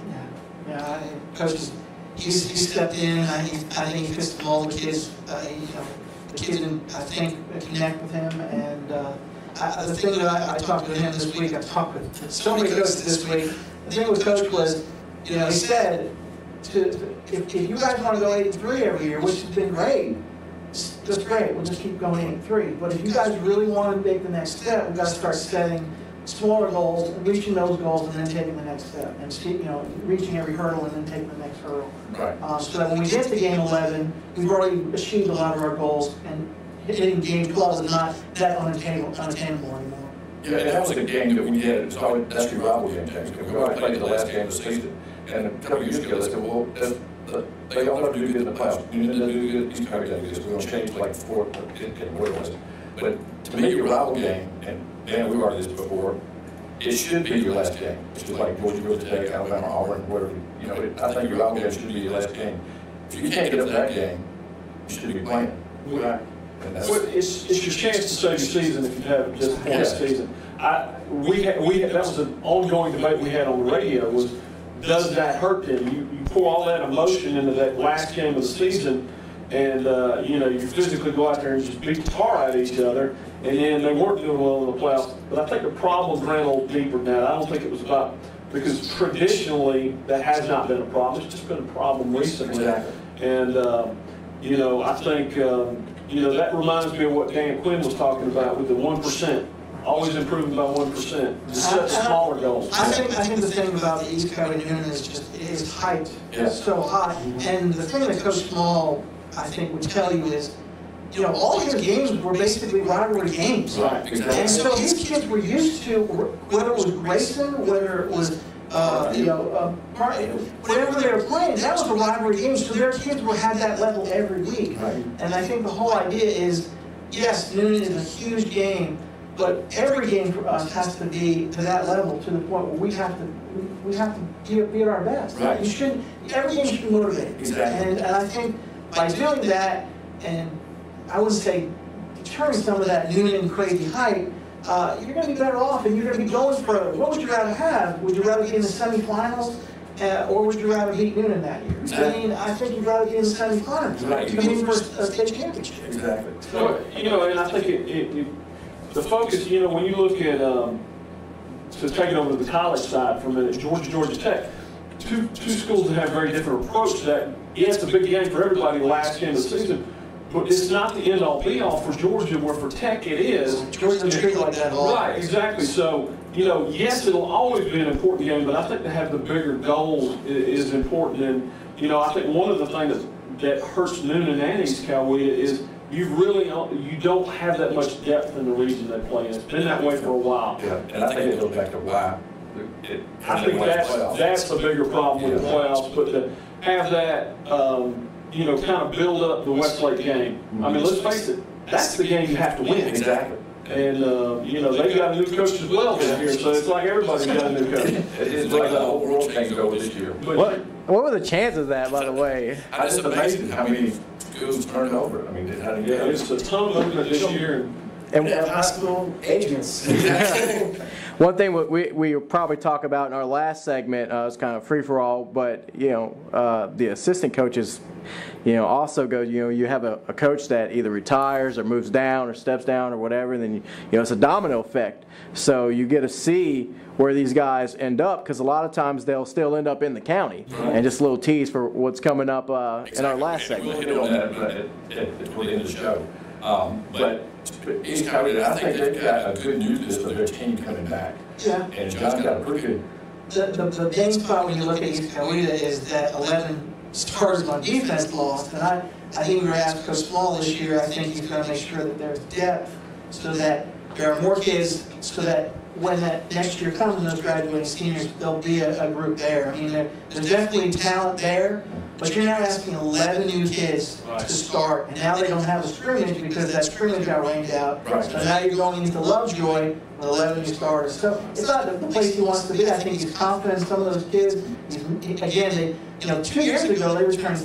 Yeah. Coach, he stepped in. I think he pissed all the kids. The kids, I think, connect with him. And the thing that I talked to him this week, I've talked with so many coaches this week. The thing with Coach was, he said, if you guys want to go 8-3 every year, which has been great, that's great. We'll just keep going 8-3. But if you guys really want to make the next step, we've got to start setting smaller goals and reaching those goals and then taking the next step. And reaching every hurdle and then taking the next hurdle. Right. So that when we get to game 11, we've already achieved a lot of our goals, and hitting game 12 is not that unattainable anymore. Yeah, and that was a game that we had. That's the rival game, James. We already played the last game of the season. And a couple of years ago, they said, well, they all have to do good in the playoffs. You didn't do good, East Coweta did good. We're going to change like 4, where it was. But to me, your rival game, and we've argued this before, it should be your last game. It's just like Georgia goes today, Alabama, Auburn, whatever. I think your rival game should be your last game. If you can't get up to that game, you should be playing. Right. Well, it's your chance to save your season if you have a disappointing season. That was an ongoing debate we had on the radio was, does that hurt them? You pour all that emotion into that last game of the season, and you physically go out there and just beat the tar out of each other, and then they weren't doing well in the playoffs. But I think the problem ran a little deeper than that. I don't think it was about, because traditionally that has not been a problem. It's just been a problem recently. Exactly. And I think that reminds me of what Dan Quinn was talking about with the 1%. Always improving by 1%. Just set smaller goals. I think the thing about the East Coweta Newnan is just his height. It's so high. And the thing that Coach Small, I think, would tell you is, all his games were basically rivalry games. Right, exactly. And so his kids were used to, whether it was Grayson, whether it was, whatever they were playing, that was a rivalry game. So their kids had that level every week. Right. And I think the whole idea is, yes, Newnan is a huge game, but every game for us has to be to that level, to the point where we have to be at our best. Right. Every game should be motivated. Exactly. And I think by doing that, and I wouldn't say deterring some of that Newnan crazy hype, you're going to be better off, and you're going to be going for, what would you rather have? Would you rather be in the semifinals, or would you rather beat Newnan that year? Exactly. I think you'd rather be in the semifinals. Right. For a state championship. Exactly. So, and I think the focus, when you look at, to take it over to the college side for a minute, Georgia Tech, two schools that have very different approach to that. Yeah, it's a big game for everybody the last game of the season, but it's not the end-all be-all for Georgia, where for Tech it is. Georgia's treated like that all. Right, exactly. So, yes, it'll always be an important game, but I think to have the bigger goals is important. And, I think one of the things that hurts Newnan and East Coweta is you don't have that much depth in the region they play in. It's been that way for a while. Yeah, and I think it goes back to why. I think that's a bigger problem with the playoffs, but to have that, kind of build up the Westlake game. I mean, let's face it, that's the game you have to win. Exactly. And, they've got a new coach as well this year, so it's like everybody's got a new coach. It's like the whole world changed over this year. What were the chances of that, by the way? It's amazing how many schools turned over. I mean, it's a ton of movement this year. And we have high school agents. One thing we probably talk about in our last segment is kind of free for all, but the assistant coaches, also go. You have a coach that either retires or moves down or steps down or whatever, and then it's a domino effect. So you get to see where these guys end up, because a lot of times they'll still end up in the county. And just a little tease for what's coming up in our last segment. We'll hit on that at the end of the show. But East Coweta, I think they've got a good nucleus of their team coming back. Yeah. And John's got a pretty good. The main spot when you look at East Coweta is that 11 starters on defense lost. And I think we were asked Coach Small this year, I think he's going to make sure that there's depth so that there are more kids, so that when that next year comes and those graduating seniors, there'll be a group there. I mean, there's definitely talent there, but you're now asking 11 new kids to start, and now they don't have a scrimmage because that scrimmage got rained out. Right. So now you're going into Lovejoy with 11 new starters. So it's not the place he wants to be. I think he's confident in some of those kids. Again, 2 years ago they returned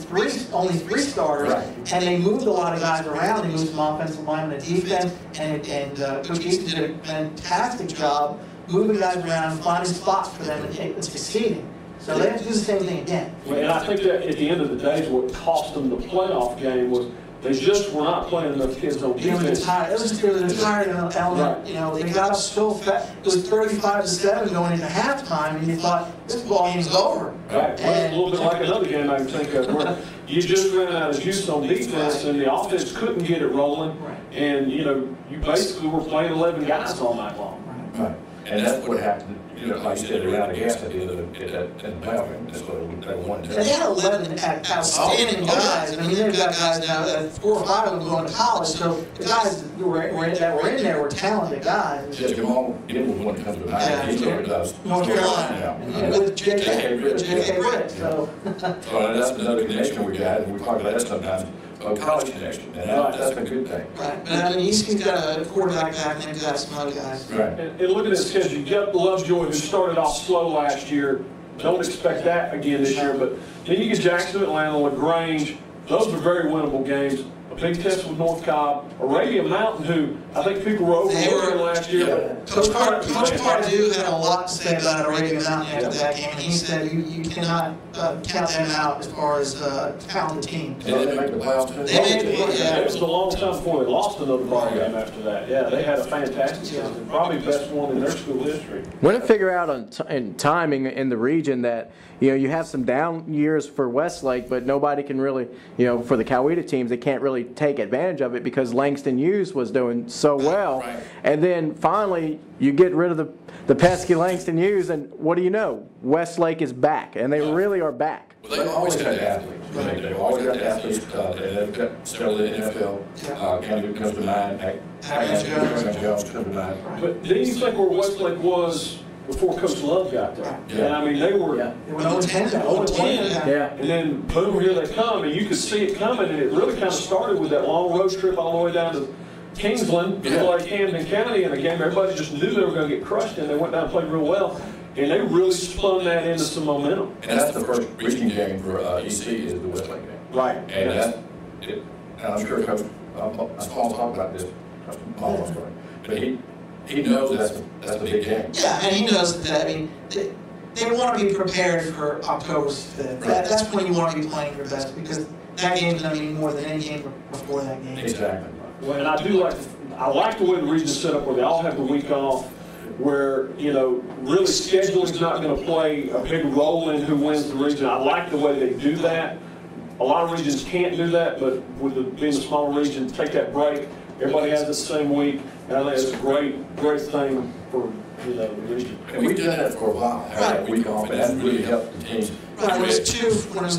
only three starters, and they moved a lot of guys around. They moved some offensive linemen to defense, and Coach Easton did a fantastic job moving guys around, finding spots for them and succeeding. So they have to do the same thing again. And I think that at the end of the day, what cost them the playoff game was they just were not playing enough kids on defense. It was a tired element. They got up so fast. It was 35-7 going into halftime, and you thought this ball game's over. Right. Well, a little bit like another game I can think of where you just ran out of juice on defense, and the offense couldn't get it rolling, and you basically were playing 11 guys all night long. Right. And that's what happened. Like you said, they ran out of gas at the end of the playoff game. That's what they wanted. They had 11 outstanding guys. I mean, they've got guys now, 4 or 5 of them going to college. So the guys that were in there were talented guys. Just Jamal Gill was one that comes to mind. He started us. North Carolina. With J.K. Britt. So that's another connection we got, and we talk about that sometimes. A college connection, and that's a good thing. Right, but I mean, he's got a quarterback back, and they've got some other guys. Right. And look at this schedule. You got Lovejoy, who started off slow last year. Don't expect that again this year. But then you get Jacksonville, Atlanta, LaGrange. Those are very winnable games. A big test with North Cobb, Arabia Mountain, who I think people were overlooking last year. Coach Pardue had a lot to say about Arabia Mountain after that game, and he said you cannot count them out as far as talented team. Did they make the playoffs? It was a long time before they lost another ball game after that. Yeah, they had a fantastic season, probably the best one in their school history. We're going to figure out in timing in the region that you have some down years for Westlake, but nobody can really, for the Coweta teams, they can't really take advantage of it because Langston Hughes was doing so well. Right. And then finally, you get rid of the pesky Langston Hughes, and what do you know? Westlake is back, and they really are back. Well, they've always had athletes. They've always got athletes, and they've got several in the NFL. County comes to mind. Jones comes to mind. But then you think where Westlake was before Coach Love got there. Yeah. And I mean, they were 0-10. Yeah. And then boom, here they come, and you could see it coming, and it really kind of started with that long road trip all the way down to Kingsland, like Camden County, in a game everybody just knew they were going to get crushed, and they went down and played real well, and they really spun that into some momentum. And that's the first region game for EC is the Westlake game. Right. And and I'm sure Coach Paul talked about this, but he knows that's a big game. Yeah, and he knows that. I mean, they want to be prepared for October 5th. That's when you want to be playing your best because that game's going to mean more than any game before that game. Exactly. Well, and I like the way the region's set up where they all have the week off, where, really scheduling's not going to play a big role in who wins the region. I like the way they do that. A lot of regions can't do that, but with being a smaller region, take that break. Everybody has the same week, and I think it's a great thing for the region. And we've done that for a while, having that week off, and that's really helped the teams. Right, when it was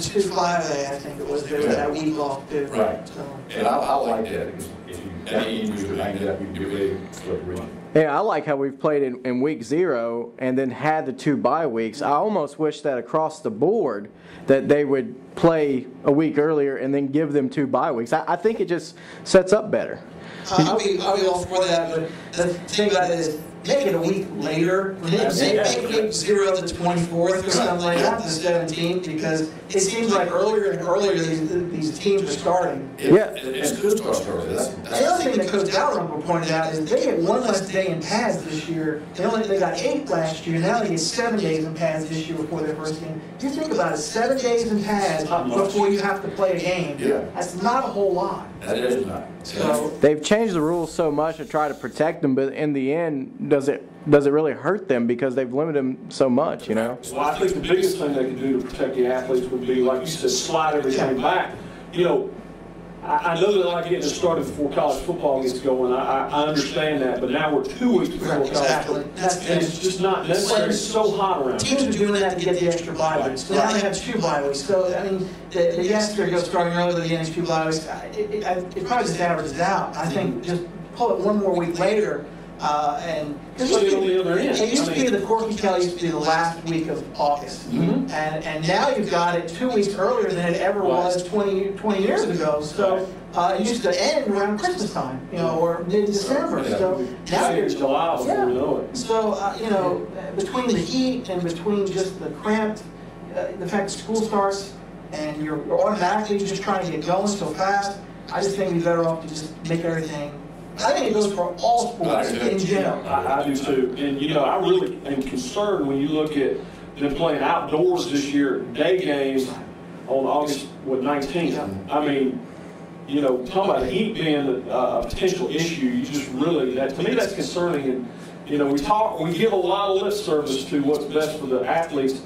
2-5A, I think it was, there was that week off too. Right. So. And I like that because if you any injuries would hang it up, you can get ready for the region. Yeah, I like how we've played in week 0 and then had the 2 bye weeks. I almost wish that across the board that they would play a week earlier and then give them 2 bye weeks. I think it just sets up better. I'll be all for that, but the thing about it is make it a week later. Make it 0 to the 24th or something like that, to the 17th, because it seems like earlier and earlier these teams are starting. It's good start early. The other thing that Coach Dalrymple pointed out is they get one less day in pads this year. They got 8 last year. Now they get 7 days in pads this year before their first game. You think about it, 7 days in pads before you have to play a game. Yeah. That's not a whole lot. That is not. So, They've changed the rules so much to try to protect them, but in the end, does it really hurt them because they've limited them so much, you know? Well, I think the biggest thing they can do to protect the athletes would be, like you said, slide everything back. You know, I know they like getting it started before college football gets going. I understand that, but now we're 2 weeks before college football. And it's just not necessary. It's so hot around. teams are doing that to get the extra bye weeks. Now they have 2 bye weeks. So, I mean, the yes, they're starting early with the next 2 bye weeks. It probably just averages out. I think just pull it 1 more week later. And it used to be the Corky Kelly used to be the last week of August, and now you've got it 2 weeks earlier than it ever was 20 years ago. So it used to end around Christmas time, you know, or mid-December. So now you're July before we know it. So you know, between the heat and between just the cramped, the fact that school starts and you're automatically just trying to get going so fast, I just think we'd be better off to just make everything. I think it goes for all sports in general. I do too. And, you know, I really am concerned when you look at them playing outdoors this year, day games on August 19th. I mean, you know, talking about the heat being a potential issue, you just really, to me that's concerning. And, you know, we give a lot of lip service to what's best for the athletes.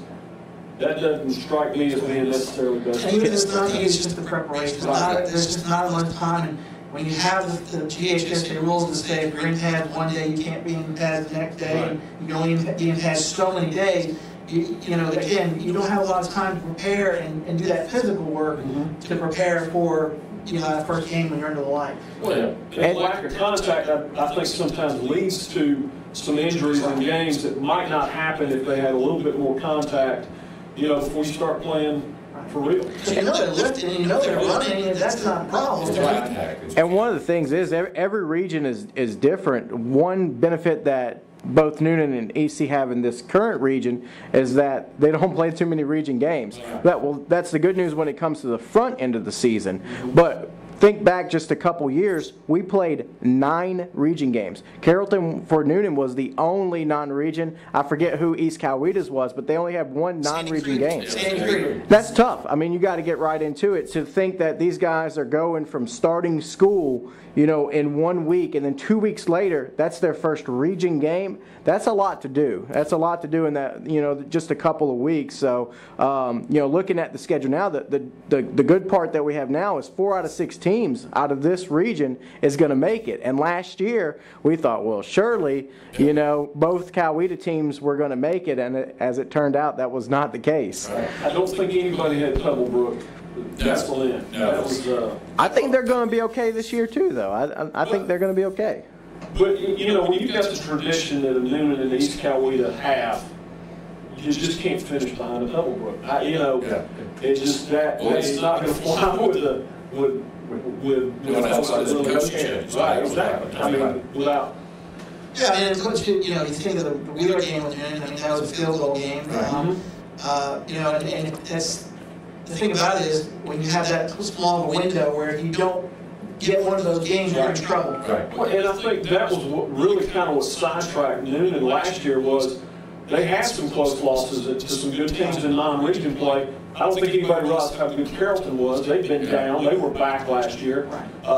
That doesn't strike me as being necessarily best. And even if it's not easy, it's just the preparation. There's just not enough time. And when you have the GHSA rules that say if you're in pads one day, you can't be in pads the next day, and you can only be in pads so many days, you know, again, you don't have a lot of time to prepare and do that physical work to prepare for, you know, that first game when you're into the light. Well, and lack of contact, I think sometimes leads to some injuries in games that might not happen if they had a little bit more contact, you know, before you start playing for real. So you know they're lifting, and you know they're running, and that's not a problem. And one of the things is every region is different. One benefit that both Newnan and EC have in this current region is that they don't play too many region games. That's the good news when it comes to the front end of the season. But think back just a couple years, we played 9 region games. Carrollton for Newnan was the only non-region. I forget who East Coweta's was, but they only have 1 non-region game. That's tough. I mean, you got to get right into it. To think that these guys are going from starting school, you know, in 1 week, and then 2 weeks later, that's their first region game. That's a lot to do. That's a lot to do in that, you know, just a couple of weeks. So, you know, looking at the schedule now, the good part that we have now is 4 out of 6 teams out of this region is going to make it. And last year, we thought, well, surely, you know, both Coweta teams were going to make it, and as it turned out, that was not the case. I don't think anybody had Pebblebrook. I think they're going to be okay this year too, though. I think they're going to be okay. But you know, when you got the tradition that Newnan and East Coweta have, you just can't finish behind a Pebblebrook. You know, it's just that's not going to fly with right, exactly. I mean, without. Yeah, and you know, you think of the Wheeler game with Newnan. I mean, that was a field goal game. You know, and that's. The thing about it is, when you have that small window where if you don't get one of those games, you're in trouble. Well, and I think that was really kind of what sidetracked Newnan last year was they had some close losses to some good teams in non-region play. I don't think anybody realized how good Carrollton was. They'd been down. They were back last year.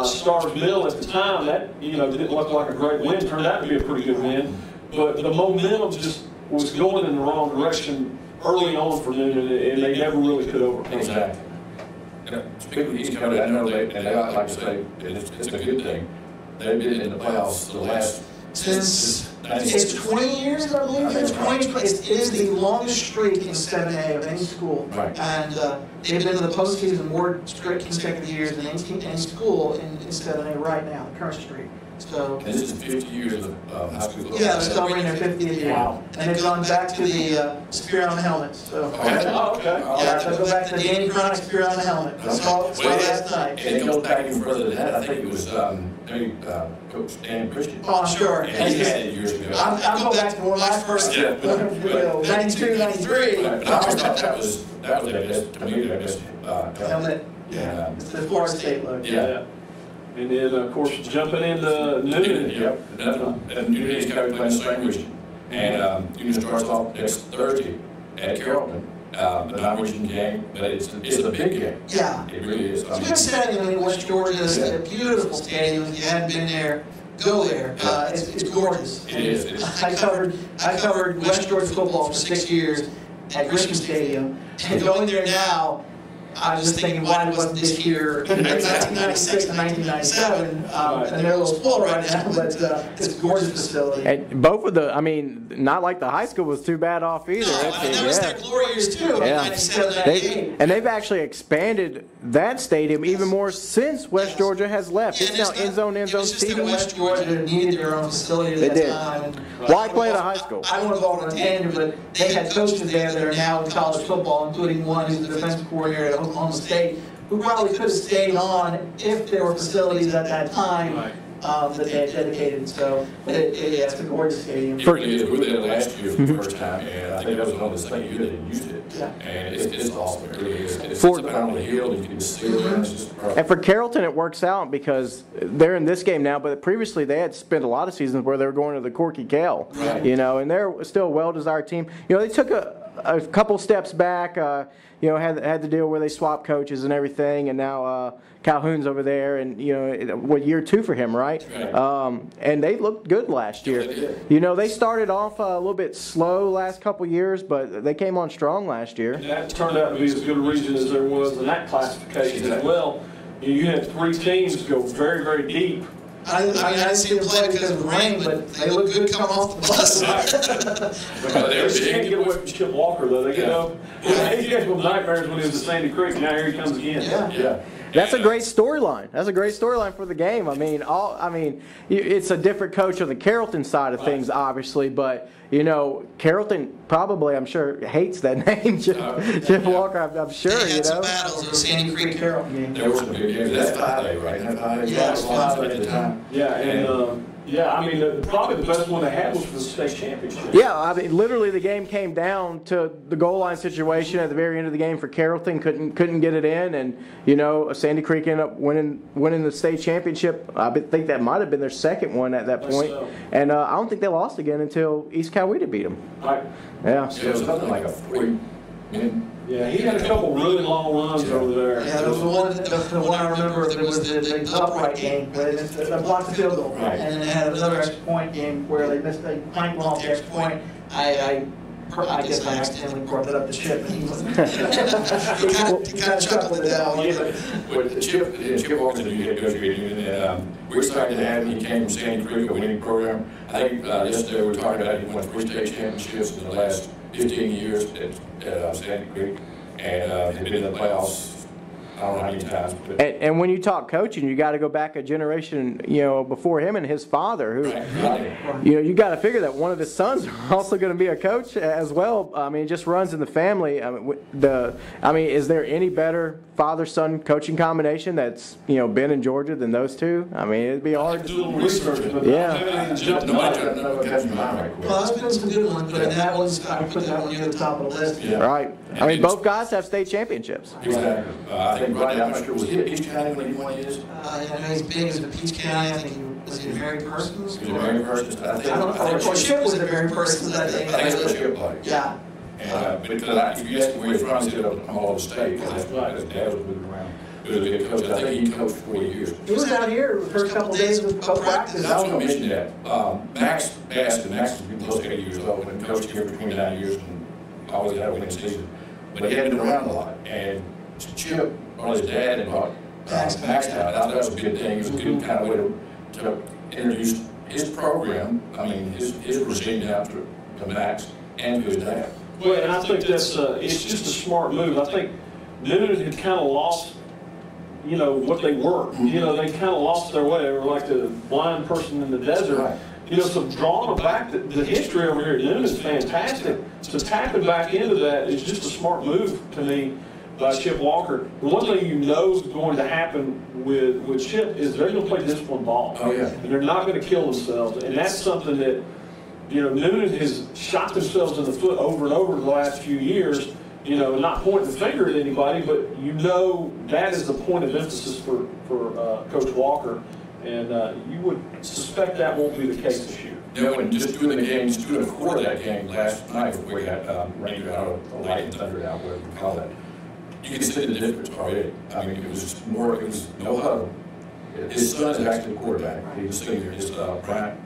Stars Mill at the time, that, you know, didn't look like a great win. Turned out to be a pretty good win. But the momentum just was going in the wrong direction early on for Newnan, and they never really could overcome exactly. Speaking of East Coweta, I know they like to say, it's a good thing. They've been in the playoffs the last since it's 20 years, I believe. It's 20. It is the longest streak in 7A of any school, and they've been to the postseason more straight consecutive years than any school in 7A right now, the current streak. So, and this is 50 years of high school football. Yeah, they're celebrating their 50th year. Wow. And they've gone back to the spear on the helmets. So, okay. Yeah, so go back to the Danny Chronic spear on the helmet. That's all last night. And it goes back even further than that. I think it was maybe Coach Dan Christian. Oh, I'm sure. And he had it years ago. I'll go back to one of my first, 92, 93. But I always thought that was the best, to me, the best helmet. Yeah. It's the Florida State look. Yeah. And then, of course, jumping into Newnan. Yep. And Newnan is going to play the same region. And Newnan starts off next Thursday at Carrollton. The non-region game, but it's a big game. Yeah. It really is. It's a good setting. I mean, West Georgia is a beautiful stadium. If you haven't been there, go there. It's gorgeous. It is. I covered West Georgia football for 6 years at Richmond Stadium, and going there now, I was just thinking, why wasn't this here in 1996 and 1997? And they're a little full right now, but it's a gorgeous facility. And both of the, I mean, not like the high school was too bad off either. No, and that was their glory years too, Yeah. 97, 98. And they've actually expanded that stadium even more since West Georgia has left. Yeah, It's now end-zone It was just that seating. West Georgia needed their own facility They at did. that time. And Why play at a high school? I don't want to go on a tangent, but they had coaches there that are now in college football, including one who's the defensive coordinator at Oklahoma State, who probably could have stayed on if there were facilities at that time that they had dedicated. So, but it's a gorgeous stadium. It really is. We were there last year for the first time, and I think that was another second year they used it. Yeah. And it's awesome. It really is. It's For- up on the hill, and you can just see it. It's just perfect. And for Carrollton, it works out because they're in this game now, but previously they had spent a lot of seasons where they were going to the Corky Kell, Right. and they're still a well-desired team. They took a couple steps back, had the deal where they swapped coaches and everything, and now Calhoun's over there, and year 2 for him, right? And they looked good last year. They started off a little bit slow last couple years, but they came on strong last year. That turned out to be as good a region as there was in that classification as well. You had 3 teams go very, very deep. I didn't see them play because of the rain, but they look good coming off the bus. They just can't get away from Chip Walker, though. They get up. He gave them nightmares when he was at Sandy Creek. Now here he comes again. Yeah. That's a great storyline. That's a great storyline for the game. It's a different coach on the Carrollton side of things, obviously, but Carrollton probably, I'm sure, hates that name, Chip Walker. I'm sure. They had some battles in Sandy Creek, Carrollton game. There was some big games. That's 5A, right? That 5A? Yeah, it's 5A at the time. Probably the best one they had was for the state championship. Yeah, literally the game came down to the goal line situation at the very end of the game for Carrollton. Couldn't get it in, and Sandy Creek ended up winning the state championship. I think that might have been their second one at that point. So. And I don't think they lost again until East Coweta beat them. Right. Yeah. It was something like a 40-minute. Yeah, he had a couple really long runs over there. Yeah, there was the one I remember that was the upright game where they blocked the field goal. Right. And then they had another extra point game where they planked one off the extra point. I guess I accidentally brought that up to Chip, and he wasn't. He kind of chuckled at that one. But Chip Walker, the head coach, and we're excited to have him. He came from Sandy Creek, a winning program. I think yesterday we were talking about he won 3 state championships in the last 15 years at Sandy Creek, and they've been in the playoffs. I don't know how many times. And when you talk coaching, you got to go back a generation, before him and his father, who, you got to figure that one of his sons are also going to be a coach as well. It just runs in the family. Is there any better father-son coaching combination that's been in Georgia than those two? It'd be hard. Do a little research, but Yeah. Well, there's been some good ones, but that one's, I put that one near the top of the list. Yeah. Right. Both guys have state championships. Exactly. I think right now, I'm not sure, was he at Peach County when he won his? I know he's big as a Peach County. I think was he Mary Persons? He was a Mary Persons. I don't know. Or Chip was a Mary Persons, I think. I think it was Chip like. Yeah. But if you ask me where he's from, he said I'm all over the state. That's right. His dad was moving around. He was a good coach. I think he coached for 40 years. He was out here the first couple of days of practice. I was going to mention that. Max passed, and Max was close to 80 years old and coached here for 29 years and always had a winning season. But he hadn't been around a lot. And Chip, or his dad, had brought Max out. I thought that was a good thing. It was a good kind of way to introduce his program, his regime down to Max and to his dad. Well, and I think that's it's just a smart move. I think Newnan had kind of lost, what they were. They kind of lost their way. They were like the blind person in the desert. Right. So drawing them back, the history over here at Newnan is fantastic. So tapping back into that is just a smart move to me. by Chip Walker. The one thing you know is going to happen with Chip is they're going to play disciplined ball. Oh, yeah. And they're not going to kill themselves. And that's something that, Newnan has shot themselves in the foot over and over the last few years, not pointing the finger at anybody, but that is the point of emphasis for Coach Walker. And you would suspect that won't be the case this year. And just doing a quarter of that game last night, we got Ranger out of light and thunder out, whatever you call that. You can see the difference already. I mean, it was no huddle. His son is actually a quarterback. He's a senior. He's Bryant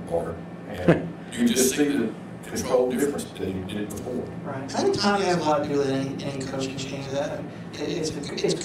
Walker. And you can just see the control difference than you did before. Right. I think timing has a lot to do with it. Any coach can change that. It's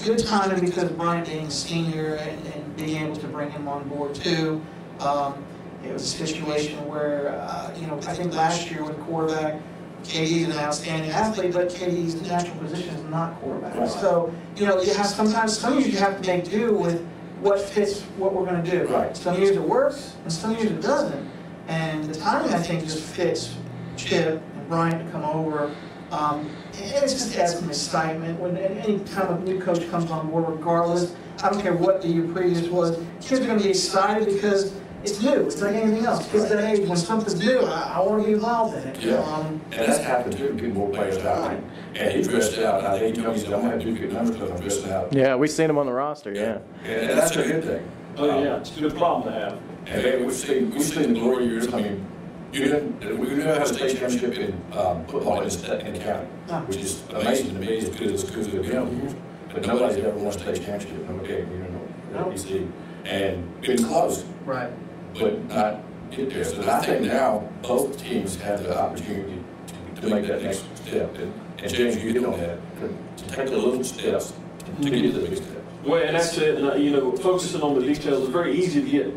good timing because Bryant being a senior and being able to bring him on board too. It was a situation where, I think last year with quarterback, KD's an outstanding athlete, but KD's natural position is not quarterback. Right. So, you have some years you have to make do with what fits what we're going to do. Right. Some years it works, and some years it doesn't. And the timing, I think, just fits Chip and Bryant to come over. And it's just adds some excitement when any time a new coach comes on board, regardless. I don't care what the year previous was. Kids are going to be excited because it's new. It's like anything else. Kids that age, when something's new, I want to be involved in it. Yeah. And that's happened too. People will play us out. And he dressed out. I think he told me, I don't have to get numbers because I'm dressed out. Yeah, we've seen him on the roster, yeah. And that's a good thing. Oh, yeah, it's a good problem to have. And then we've seen the glory years. I mean, we never had a state championship in football in the county, which is amazing to me. As good as they've been. But nobody's ever won a state championship. Okay, and been close. Right. But not get there. So I think now both teams have the opportunity to make that next step. And James, you hit on that. To take the little steps to get to the big step. Well, and that's it. And, focusing on the details is very easy to get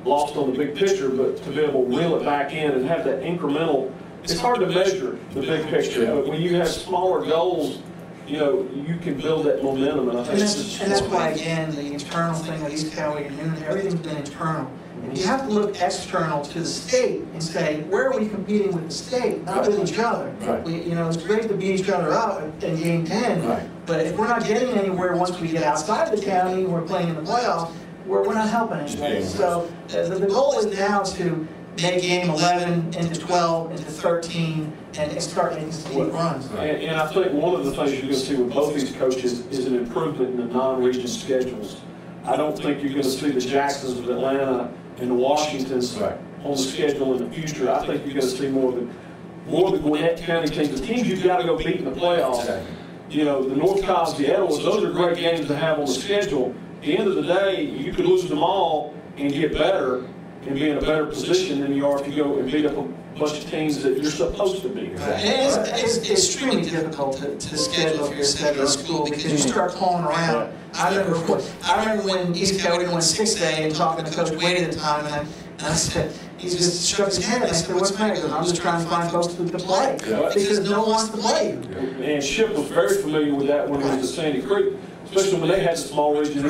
lost on the big picture, but to be able to reel it back in and have that incremental, it's hard to measure the big picture. But when you have smaller goals, you can build that momentum. And I think that's why, again, the internal thing with East Coweta and Newnan, everything's been internal. And you have to look external to the state and say, where are we competing with the state, not with each other? Right. It's great to beat each other up in game 10, right. But if we're not getting anywhere once we get outside the county and we're playing in the playoffs, we're not helping anybody. So the goal is now to make game 11 into 12 into 13 and start making some deep runs. And I think one of the things you're going to see with both these coaches is an improvement in the non-region schedules. I don't think you're going to see the Jacksons of Atlanta and the Washingtons on the schedule in the future. I think you're going to see more of the Gwinnett County teams, the teams you've got to go beat in the playoffs. The North Cobbs, the Edwards, those are great games to have on the schedule. At the end of the day, you could lose them all and get better and be in a better position than you are if you go and beat up a bunch of teams that you're supposed to beat. It's extremely difficult to schedule if you're studying at school because you start calling around. I remember when East Coweta went 6A and talking to Coach Wade at the time, and I said, he just shook his head. I said, what's the matter? He goes, I'm just trying to find folks to play because no one wants to play you. And Chip was very familiar with that when he was at Sandy Creek, especially when they had the small region.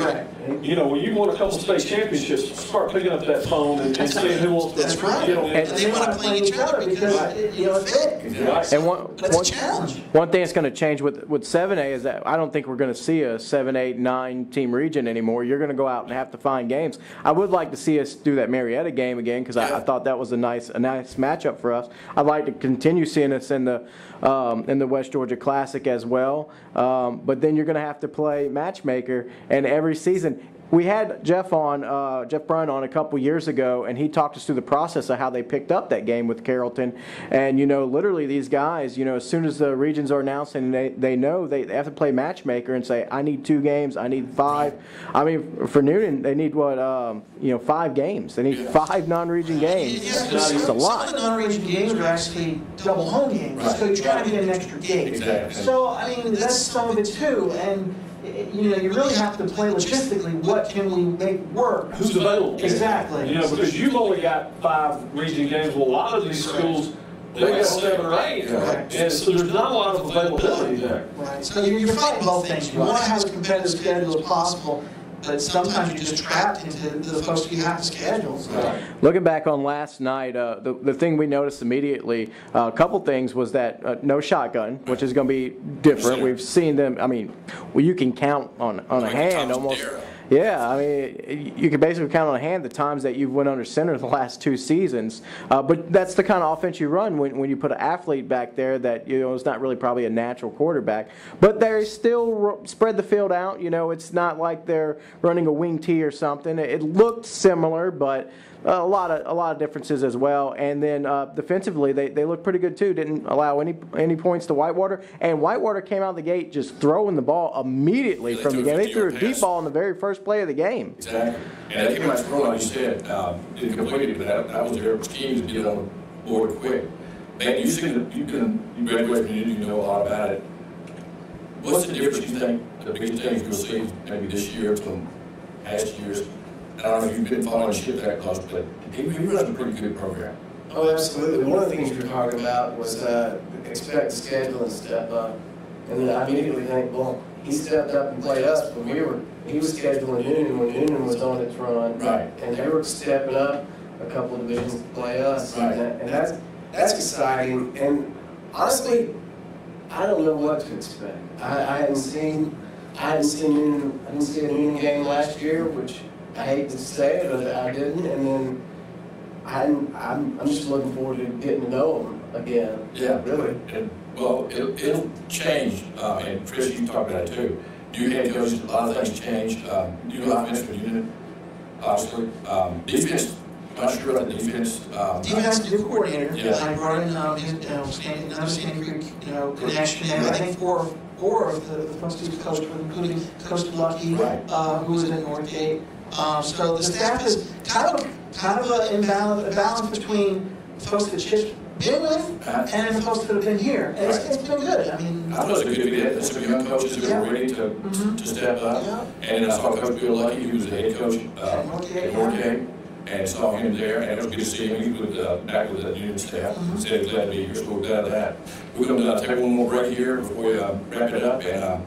When you won a couple state championships, start picking up that phone and seeing who wants to. That's right. And they want to play each other because it's big. And that's a challenge. One thing that's going to change with 7A is that I don't think we're going to see a 7, 8, 9 team region anymore. You're going to go out and have to find games. I would like to see us do that Marietta game again because I thought that was a nice matchup for us. I'd like to continue seeing us in the West Georgia Classic as well. But then you're going to have to play matchmaker, and every season. We had Jeff Bryan on a couple years ago, and he talked us through the process of how they picked up that game with Carrollton. And, literally these guys, as soon as the regions are announced and they know they have to play matchmaker and say, I need 2 games, I need 5. I mean, for Newnan, they need 5 games. They need 5 non-region games. It's a lot. Some of the non-region games are actually double home games, so you're trying to get an extra game. Exactly. So, I mean, that's some of it too. And you really have to play logistically. What can we make work? Who's available? Exactly. Because you've only got 5 region games. Well, a lot of these schools, they got 7 or 8. And so there's not a lot of availability there. Right. So you're fighting both things. You want to have a competitive schedule as possible, but sometimes you're just trapped into the folks who you have to schedule. So. Looking back on last night, the thing we noticed immediately, a couple things was that no shotgun, which is going to be different. We've seen them. I mean, well, you can count on a hand almost. Yeah, I mean, you can basically count on a hand the times that you've went under center the last 2 seasons. But that's the kind of offense you run when you put an athlete back there that, you know, is not really probably a natural quarterback. But they still spread the field out. You know, it's not like they're running a wing tee or something. It looked similar, but a lot of differences as well. And then defensively, they looked pretty good too. Didn't allow any points to Whitewater. And Whitewater came out of the gate just throwing the ball immediately from the game. They threw a deep ball in the very first play of the game. Exactly. And they came out strong, like you said. Didn't complete it, but that was their scheme to get on the board quick. Man, you graduate from Newnan, you know a lot about it. What's the difference, you think, the biggest things you'll see maybe this year from past years? I don't know if you've been following shit that close, but he runs a pretty good program. Oh, absolutely. One of the things you were talking about was expect to schedule and step up. And then I immediately think, well, he stepped up and played us when he was scheduling Newnan when Newnan was on its run. Right. And they were stepping up a couple of divisions to play us. Right. And that's exciting. And honestly, I don't know what to expect. I hadn't seen Newnan. I didn't see a Newnan game last year, which I hate to say it, but I didn't. And then I'm just looking forward to getting to know them again. Yeah, really. And, well, it'll change. And Chris, you talked about it too. You had coaches, a lot of things changed. You know, offense for Newnan, obviously. Defense. Not sure about the defense. Defense new coordinator. Yeah. I brought in another Sandy Creek, connection. And I think four of the folks who's coached with, including Coach Lucky, Right. who was at Northgate. So the staff is kind of a balance between folks that Chip's been with and the folks that have been here. And it's been good. I mean, I thought it was a good fit. There's some young coaches who are ready to step up. Yeah. And I saw Coach Bill Lucky, who was the head coach at Northgate, and saw him there, and it was good to see him. He was back with the Newnan staff. Said he was glad to be here, so we're glad of that. We're going to take one more break here before we wrap it up, and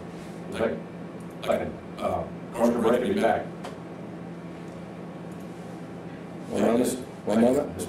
commercial break and be back. One moment.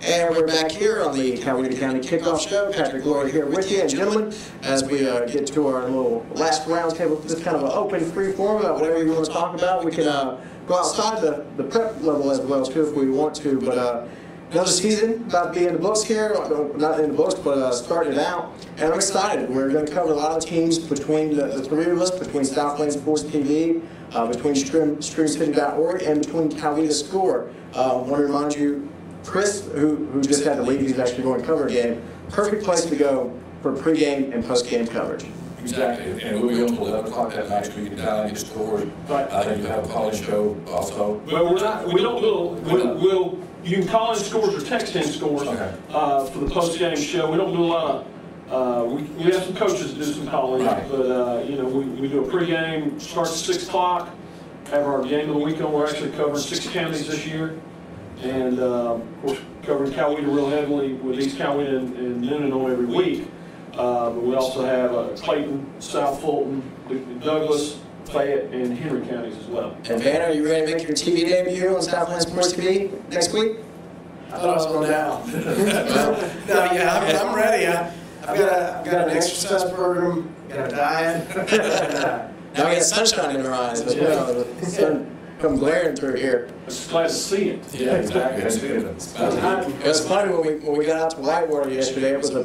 And we're back here on the Coweta County Kickoff Show. Patrick Glory here with you. And gentlemen, as we get to our little last roundtable, just kind of an open free form about whatever you want to talk about. We can go outside the prep level as well too if we want to. But another season about to be in the books here. Not in the books, but starting it out. And I'm excited. We're going to cover a lot of teams between the three of us, between Southland Sports TV, between StreamCity.org, and between Coweta Score. I want to remind you, Chris, who just had to leave, he's actually going to cover a game. Perfect place to go for pregame and postgame coverage. Exactly, and we'll be on until 11 o'clock that night, so we can dial and get scores. I think you have a call-in show also. Well, you can call in scores or text in scores for the post-game show. We don't do a lot of, we have some coaches that do some calling, but we do a pregame, starts at 6 o'clock, have our game of the week on. We're actually covering 6 counties this year, and of course covering Coweta real heavily with East Coweta and Newnan on every week. But we also have Clayton, South Fulton, Douglas, Fayette, and Henry counties as well. And Van, are you ready to make your TV debut on Southland Sports TV next week? I thought I was going down. I'm ready. I've got an exercise program, got a diet. Now we got sunshine in our eyes, but the sun come glaring through here. It's glad to see it. Yeah, exactly. It was funny when we got out to Whitewater yesterday. It was a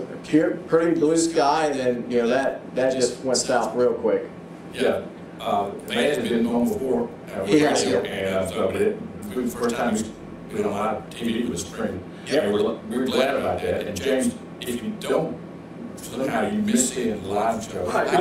pretty blue sky, and then that just went south real quick. Yeah, man has been home before. He has, and the first time he's been on my TV was spring. Yep. And we're glad about that. And James, if you don't somehow you miss seeing the live show, that's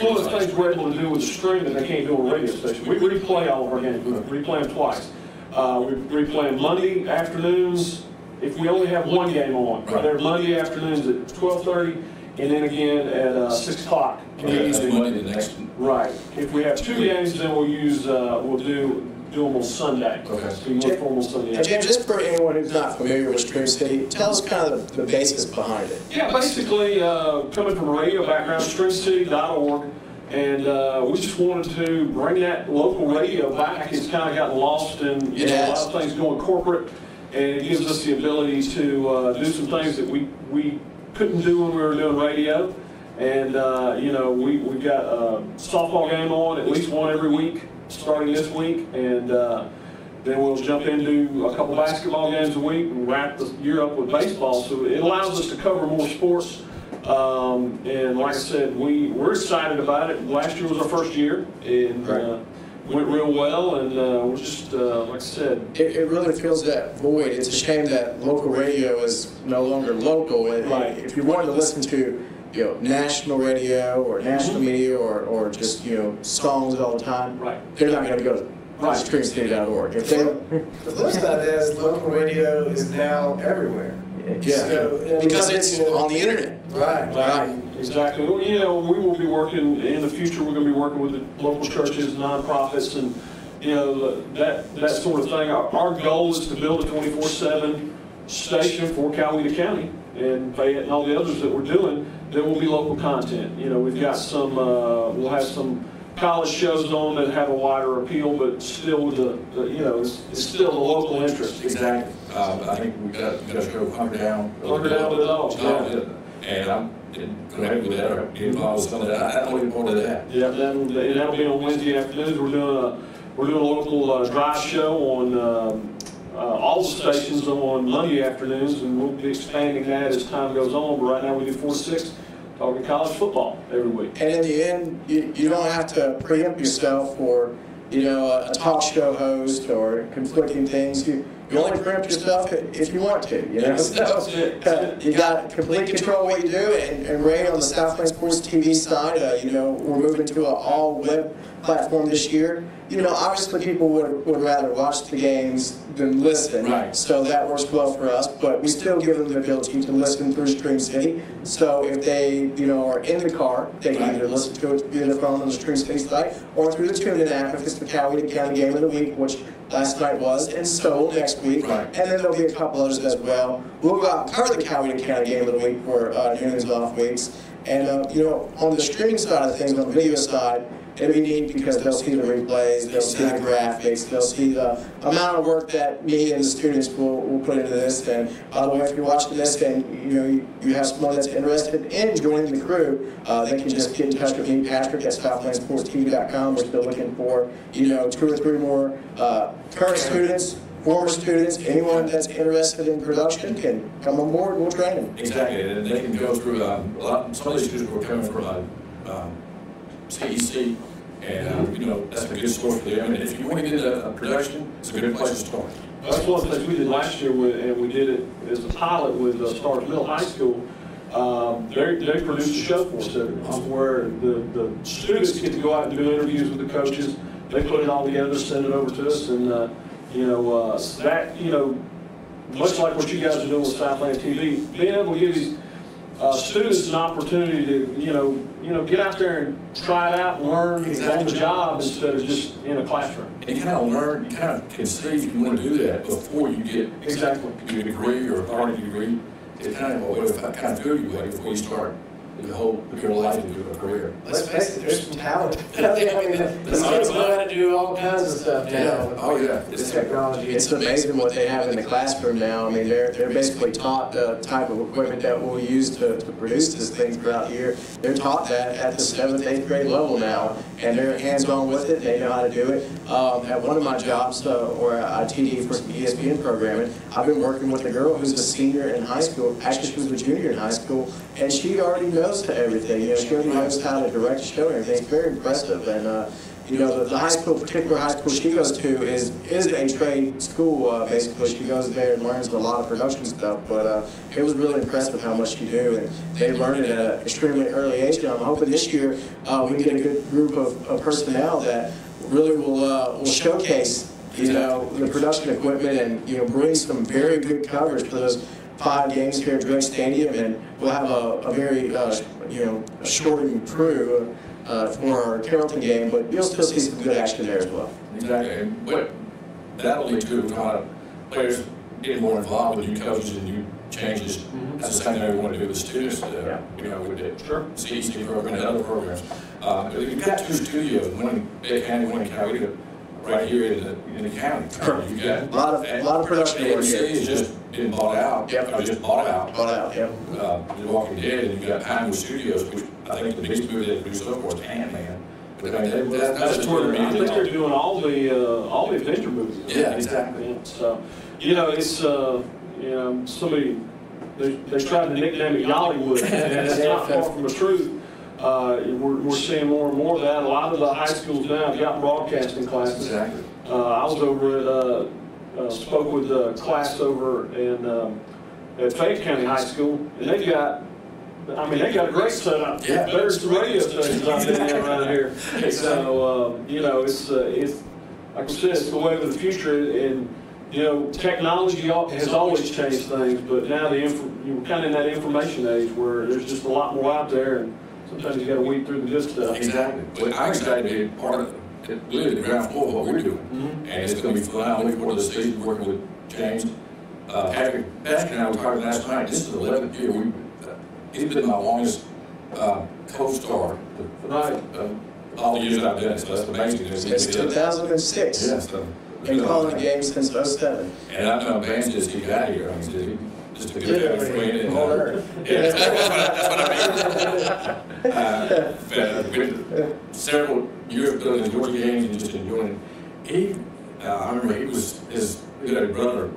one of the things we're able to do with the stream that they can't do on a radio station. We replay all of our games. We replay them twice. We replay them Monday afternoons if we only have one game on. They're Monday afternoons at 12:30, and then again at 6 o'clock in the evening. Right. If we have 2 games, then we'll do them on Sunday. Okay. So you look for them on Sunday. And Jim, just for anyone who's not familiar with Stream City, tell us kind of the basis behind it. Yeah, basically, coming from a radio background, streamcity.org, and we just wanted to bring that local radio back. It's kind of gotten lost in a lot of things going corporate, and it gives us the ability to do some things that we couldn't do when we were doing radio. And we've got a softball game on, at least one every week, starting this week, and then we'll jump into a couple basketball games a week and wrap the year up with baseball. So it allows us to cover more sports. And like I said, we're excited about it. Last year was our first year, and went real well. And we're just, like I said, it really fills that void. It's a shame that local radio is no longer local. If you wanted to listen to national radio or national media or just songs all the time, they're not going to go to streamcity.org. The flip side is local radio is now everywhere. Yeah, so, because it's on the internet. Right. Exactly. Well, we will be working in the future. We're going to be working with the local churches, nonprofits, and that sort of thing. Our goal is to build a 24/7 station for Coweta County and Fayette and all the others that we're doing. There will be local content. We've got some. We'll have some college shows on that have a wider appeal, but still with it's still the local interest. Exactly. I think we got to show Hunker Down. Hunker Down with it all. And I'm going ahead with that. Or get involved with some of that. I'm looking forward to that. Yeah, that'll be on Wednesday afternoons. We're doing a local drive show on all the stations on Monday afternoons, and we'll be expanding that as time goes on. But right now we do 4 to 6. Talking college football every week. And in the end, you don't have to preempt yourself for, a talk show host or conflicting things. You only preempt yourself if you want to, So you got complete control of what you do. And Ray, on the Southland Sports TV side, we're moving to an all-web platform this year. Obviously people would rather watch the games than listen. Right. So that works well for us, but we still give them the ability to listen through Stream City. So if they, are in the car, they can either listen to it via their phone on the Stream City site or through the Newnan app if it's the Coweta County Game of the Week, which last night was, and so next week. Right. And then there'll be a couple others as well. We'll go out and cover the Coweta County Game of the Week for Newnan's off weeks. And, on the streaming side of things, on the video side, it'll be neat because they'll see the replays, they'll see the graphics, they'll see the amount of work that me and the students will put into this. And by the way, if you're watching this and you have someone that's interested in joining the crew, they can just get in touch with me, Patrick at SouthlandSportsTV.com. We're still looking for 2 or 3 more current students, former students, anyone that's interested in production can come on board and we'll train them. Exactly, and they can go through some of these students were coming from CEC, and that's a good source for them. And if you want to get into production, it's a good place to start. That's one of the things we did last year, and we did it as a pilot with Stars Middle High School. They produce a show for us every month where the students get to go out and do interviews with the coaches. They put it all together, send it over to us, and much like what you guys are doing with Southland TV, being able to give these students an opportunity to get out there and try it out and learn on the job instead of just in a classroom. And you kind of learn, you kind of can see if you want to do that before you get your degree or a part of your degree. It's kind of a way of kind of feel you way before you start your life into a career. Let's face it, there's some talent. I mean, the kids know how to do all kinds of stuff now. Yeah. Oh yeah. It's technology. It's amazing what they have in the classroom now. I mean, they're basically taught the type of equipment that we'll use to produce this thing throughout the year. They're taught that at the 7th, 8th grade level now, and they're hands-on with it. They know how to do it. At one of my jobs, where I TD for some ESPN programming, I've been working with a girl who's a senior in high school. Actually, she was a junior in high school, and she already knows everything. She already knows how to direct a show and everything. It's very impressive. And the high school, particular high school she goes to is a trade school. Basically, she goes there and learns a lot of production stuff. But it was really impressive how much she do, and they learn it at an extremely early age. And I'm hoping this year we get a good group of personnel that really will showcase the production equipment and bring some very good coverage for those 5 games here at Drake Stadium, and we'll have a very shortened crew for our Carrollton game, but you'll still see some good action there as well. Exactly, and what that'll lead to kind of players getting more involved with new coaches and new changes. That's the same thing we want to do with the students. With the CEC program and other programs. You've got 2 studios, one in Bay County, one in Coweta, right here in the county. You've got a lot of production work here. It's just been bought out. Or just bought out. Yep. The Walking Dead, and you've got Pinewood Studios, which I think the biggest movie they do so far is Ant-Man. But I mean, that's where I think they're doing all the Avenger movies. Yeah, exactly. So, it's somebody they tried to nickname it Yollywood, and it's not far from the truth. We're seeing more and more of that. A lot of the high schools now have got broadcasting classes. Exactly. I was over at spoke with a class over at Fayette County High School, and they got a great setup. Yeah. There's the radio stations I've been in around here. So it's like I said, it's the way of the future, and technology has always changed things, but now we're kind of in that information age where there's just a lot more out there, and sometimes you got to weed through the good stuff. Exactly. Well, I'm excited to be part of really the ground floor of what we're doing, and it's going to be fun. I'm looking forward to the season working with James. Patrick and I were talking last night. This is the 11th year. He's been my longest co-star. All the years I've done it, so that's amazing. Since 2006. Yeah, Been calling the game since 07. And I've known Vance since he got here. I mean, just a good friend. Several years ago in the Georgia games and just enjoying it. I remember his brother,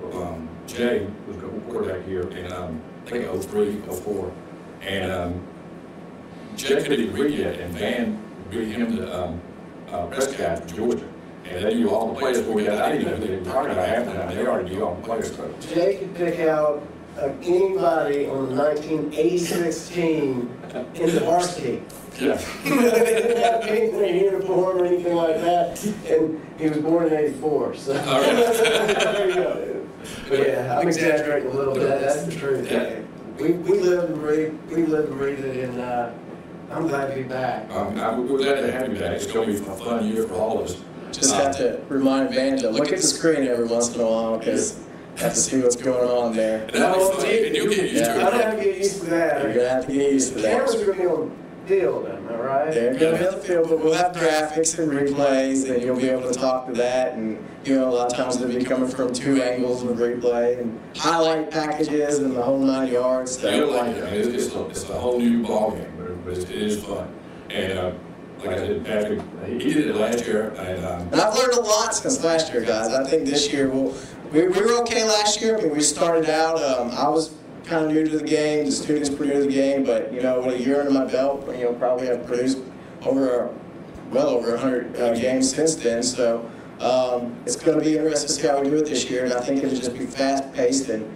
Jay, was a quarterback here in, I think, 03, 04. And Jay couldn't even read yet, and Van read him to Prescott from Georgia. And they knew all the players before we got. I didn't even know they were talking about half the time. They already knew all the players. Jay could pick out anybody on the 1986 team in the varsity. Yeah. He didn't have any uniform or anything like that, and he was born in '84. So there you go. But yeah, I'm exaggerating a little bit. That's the truth. Yeah. We live and breathe it, and I'm glad to be back. We're glad to have you back. It's going to be a fun year for all of us. Just have to remind Van to look at the screen every once in a while, because have to see what's going on there. That'll be fun, and you'll get used to it. I don't have to get used to that. You're going to have to get used to that. Cameras are going to be on the field, am I right? They're going to be on the field, but we'll have graphics and replays, and you'll be able to talk to that. And a lot of times they'll be coming from 2 angles of replay and highlight packages and the whole 9 yards. So. You'll like it. I mean, it's a whole new ballgame, but it is fun. And like I said, Patrick, he did it last year. And I've learned a lot since last year, guys. I think this year we were okay last year. I mean, we started out. I was kind of new to the game. The students were new to the game, but with a year under my belt, probably have produced well over 100 games since then. So it's going to be interesting to see how we do it this year. And I think it'll just be fast-paced, and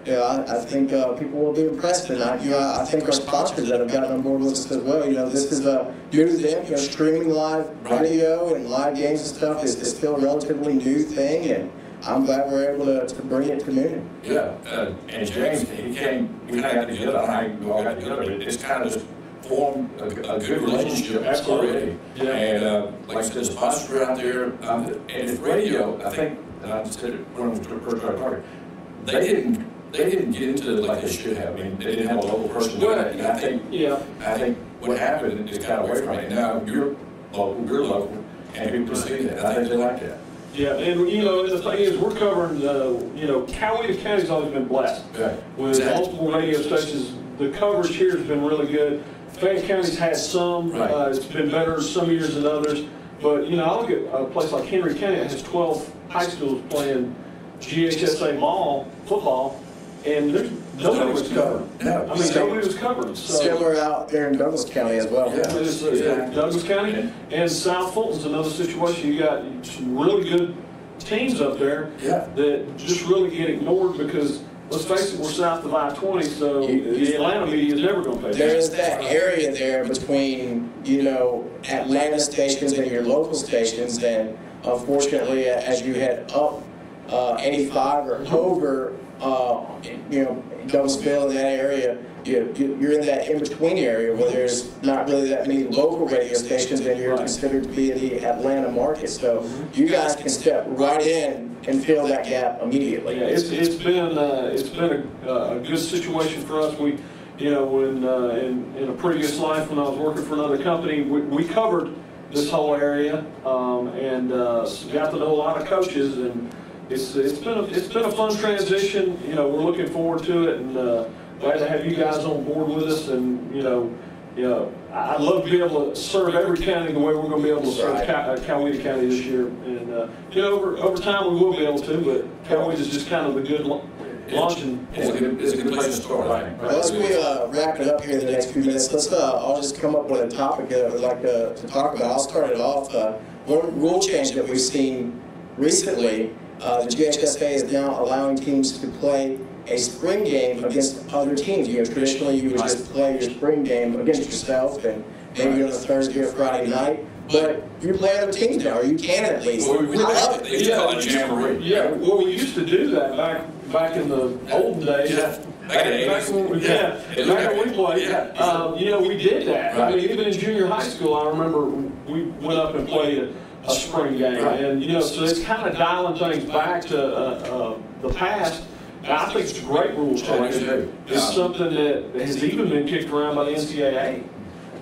I think people will be impressed, and I think our sponsors that have gotten on board with us as well. This is new to them. Streaming live radio and live games and stuff is still a relatively new thing, and I'm glad we're able to bring it to Newnan. Yeah, and James, we kind of got together. I don't know how you all got together, but it's kind of just formed a good relationship already. Yeah. And like I said, the sponsors are out there, and it's radio. I think, and I said it when I was first talking, they didn't get into it like they should have. I mean, they didn't have a local person doing it. And I think what happened is got away from it. Now you're local, and people can see that. And I think they like that. Yeah, and the thing is, we're covering, Coweta County's always been blessed with multiple radio stations. The coverage here has been really good. Fayette County's had some. It's been better some years than others. But, I look at a place like Henry County that has 12 high schools playing GHSA football, and nobody was covered. Nobody was covered. So. Similar out there in Douglas County as well. Douglas County and South Fulton's another situation. You got some really good teams up there that just really get ignored because, let's face it, we're south of I-20, so the Atlanta media is never going to pay attention. There's that area there between, Atlanta stations and your local stations, and unfortunately, as you head up 85 or over, Douglasville in that area, you're in that in-between area where there's not really that many local radio stations, and you're considered to be in the Atlanta market. So you guys can step right in and fill that gap immediately. Yeah, it's been a good situation for us. We, when in a previous life when I was working for another company, we covered this whole area and got to know a lot of coaches, and it's been a fun transition. We're looking forward to it, and glad to have you guys on board with us. And I'd love to be able to serve every county the way we're going to be able to serve Coweta County this year. And over time we will be able to, but Coweta is just kind of a good launching. It's a good place to start. Well, as we wrap it up here in the next few minutes, I'll just come up with a topic that I would like to talk about. I'll start it off. One rule change that we've seen recently. The GHSA is now allowing teams to play a spring game against other teams. Traditionally you would just play your spring game against yourself and maybe on a Thursday or Friday night. But you play other teams now, or you can at least. Well, we love it. They used to call it jamboree. Yeah, well, we used to do that back in the olden days. Back when we played. We did that. I mean, even in junior high school, I remember we went up and played a spring game, and so it's kind of dialing things back to the past. And I think it's a great rule change. It's something that has even been kicked around by the NCAA.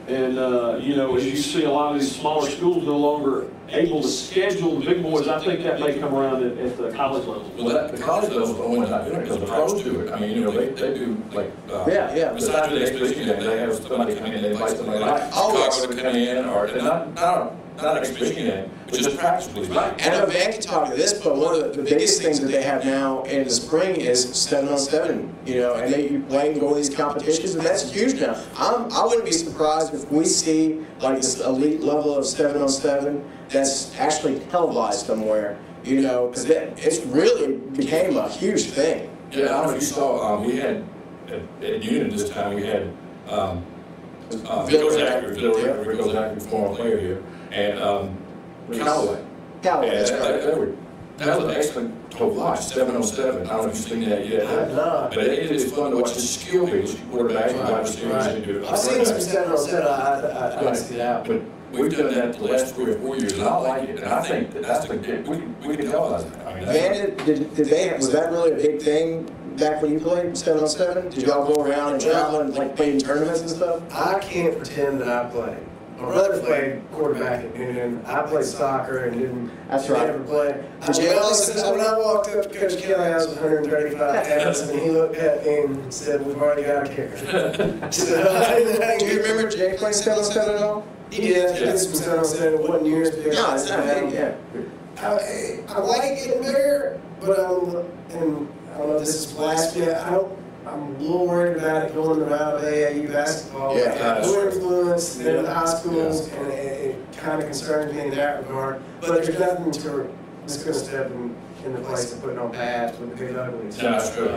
And as you see a lot of these smaller schools no longer able to schedule the big boys, I think that may come around at the college level. Well, the college level is the ones not doing it because the pros do it. I mean, they do like besides the exhibition game, they have somebody come in, they invite somebody like Chicago to come in, or not an exhibition game, but just practice, please. And Van can talk to this, but one of the biggest things that they have now in the spring is 7-on-7, and you play and go to these competitions, and that's huge now. I wouldn't be surprised if we see like this elite level of 7-on-7 that's actually televised somewhere, because it's really became a huge thing. Yeah, I don't know if you saw, we had, at Newnan this time, we had Bill Zachary, former player here, and Coweta. That was excellent to watch, 7-on-7. I don't know if you've seen that yet. But it is fun to watch the skill base, quarterback, and wide receivers. I've seen some 7-on-7, I see that. But we've done that the last 3 or 4 years, and I like it. And I think that's we can televise that. I mean, Van, was that really a big thing back when you played 7-on-7? Did y'all go around and travel and like play in tournaments and stuff? I can't pretend that I played. My brother played quarterback at Newnan. I played soccer and didn't ever play. When I walked up to Coach Kelly, I was 135 pounds, and he looked at me and said, "We've already got a kicker." Do you remember Jay playing 7-on-7 at all? He did. He did some 7-on-7. It wasn't years. No, it's not big, yeah. I like getting bigger, but I don't know if this is blasphemy. I'm a little worried about it going around AAU basketball. More influence than the high schools, and it kind of concerns me in that regard. But there's nothing that's going to step in the place of putting on pads with the big uglies. No, that's true.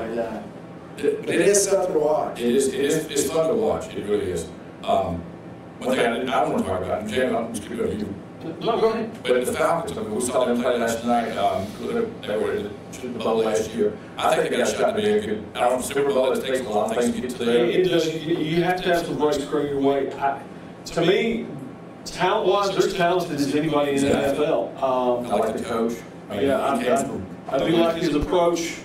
It is something to watch. It's fun to watch. It really is. One thing I want to talk about, and Jim, I'm just going to go to you. No, go ahead. But the Falcons, I mean, we saw them play last night. They were in the Super Bowl last year. I think they got a shot to be a good. I don't know, Super Bowl, it takes a lot of things to get to there. It does. You have to have some breaks going your way. To me, talent-wise, they're as talented as anybody in the NFL. I like the coach. I mean, I do like his approach.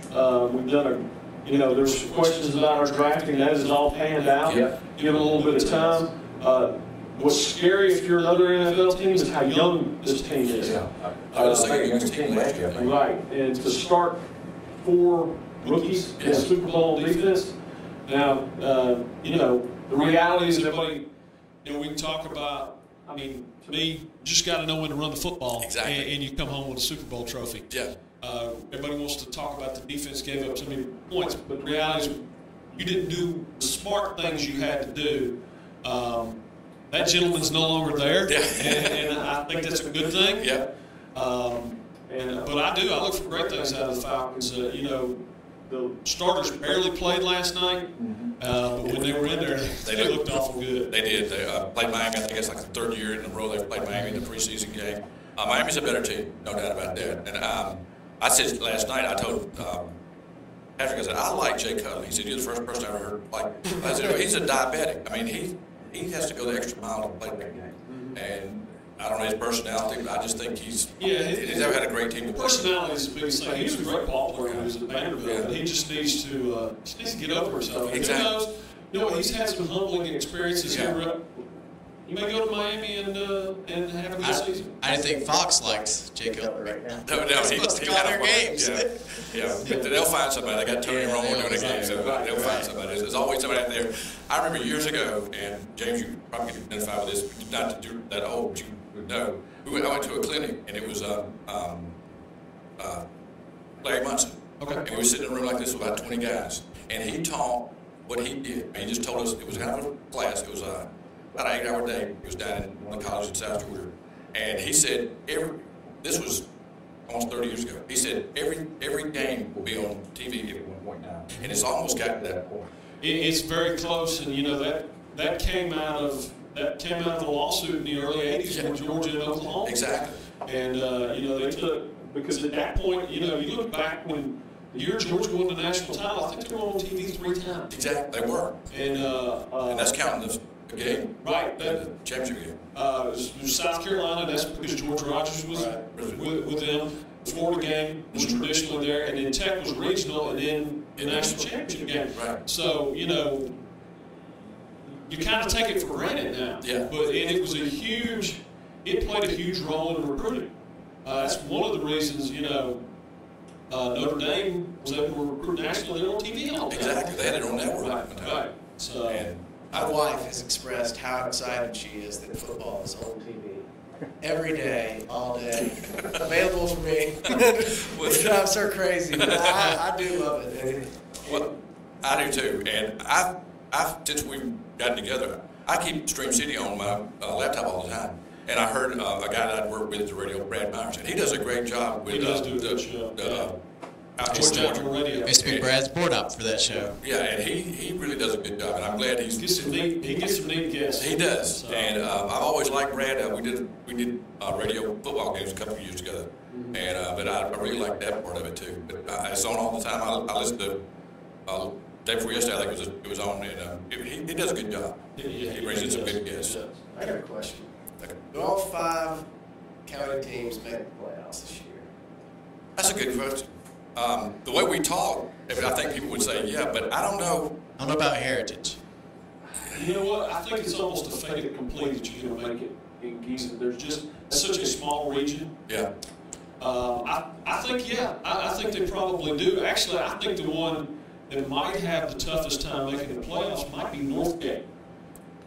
We've done there's questions about our drafting. That is all panned out. Yeah. Given a little bit of time. What's scary if you're another NFL team is how young this team is. Yeah. I was thinking youngest team last year, I think. Right, and to start 4 rookies in Super Bowl defense. Now, the reality is everybody, we can talk about, I mean, to me, you just got to know when to run the football. Exactly. And you come home with a Super Bowl trophy. Yeah. Everybody wants to talk about the defense gave up so many points, but the reality is you didn't do the smart things you had to do. That gentleman's no longer there, and I think that's a good thing. Yeah. But I look for great things out of the Falcons. The starters barely played last night, but when they were in there, they looked awful good. They did. They played Miami. I think it's like the 3rd year in a row they've played Miami in the preseason game. Miami's a better team, no doubt about that. And I said last night, I told Patrick, I said, I like Jay Cutler. He said, you're the first person I ever heard like. I said, he's a diabetic. I mean, he has to go the extra mile to play that game. And I don't know his personality, but I just think he's ever had a great team to play. Personality is the biggest thing. He was a great ball player when he was at Vanderbilt, but he just needs to get over himself. Exactly. Who knows? He's had some humbling experiences here. He may go to Miami and have a good season. I didn't think Fox liked Jacob right now. No, he must call their games. Yeah, but they'll find somebody. They got Tony Romo doing a game, so they'll find somebody. There's always somebody out there. I remember years ago, and James, you probably can identify with this, not to do that old, but you would know. I went to a clinic, and it was Larry Munson. Okay. And we were sitting in a room like this with about 20 guys, and he taught what he did. And he just told us, it was kind of a class. It was about an 8-hour day. He was down in one of the colleges in South Georgia. And he said, this was almost 30 years ago. He said, every game will be on TV at one point in time. And it's almost got to that point. It's very close, and that came out of the lawsuit in the early 80s for Georgia and Oklahoma. Exactly. And they took, because at that point, you look back when the year Georgia won the national title, I think they were on TV 3 times. Exactly, they were. And that's counting the game. Right. The championship game. It was South Carolina, that's because George Rogers was with them. The Florida game was traditionally there, and then Tech was regional, and then the national championship game. Right. So, you kind of take it for granted now. Yeah. But it was it played a huge role in recruiting. That's one of the reasons, Notre Dame was able to recruit nationally. They're on TV all the time. Exactly. They had it on network. Right. So. My wife has expressed how excited she is that football is on TV every day, all day, available for me. It drives her crazy, but I do love it. Well, I do too, and I've since we've gotten together, I keep Stream City on my laptop all the time. And I heard a guy that I work with at the radio, Brad Myers, and he does a great job with the Georgia radio. I used to be Brad's board op for that show. Yeah, and he really does a good job, and I'm glad he gets some neat guests. He does, so. And I've always liked Brad. We did radio football games a couple of years together, and but I really like that part of it too. But it's on all the time. I listen to day before yesterday. I think it was on, and he does a good job. He brings in some good guests. I got a question. Okay. Do all 5 county teams make the playoffs this year? That's a good question. The way we talk, I think people would say, yeah, but I don't know. I don't know about Heritage. You know what? I think it's almost a fait accompli that you're going to make it in Giza. There's just such a small region. Yeah. I think, I think they probably do. Actually, I think the one that might have the toughest time making the playoffs might be Northgate.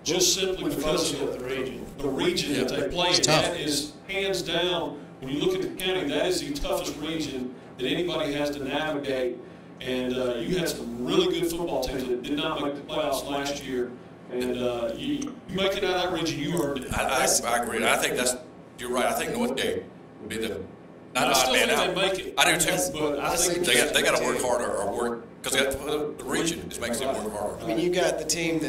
Just simply because of the region that they play in. That is, hands down, when you look at the county, that is the toughest region that anybody has to navigate. And you had some really good football teams that did not make the playoffs last year. And you make it out of that region, you earned it. I agree. I think you're right. I think Northgate would be the I still think they make it. I do too. But I think they got to work harder or work because the region is makes them work harder. I mean, you got the team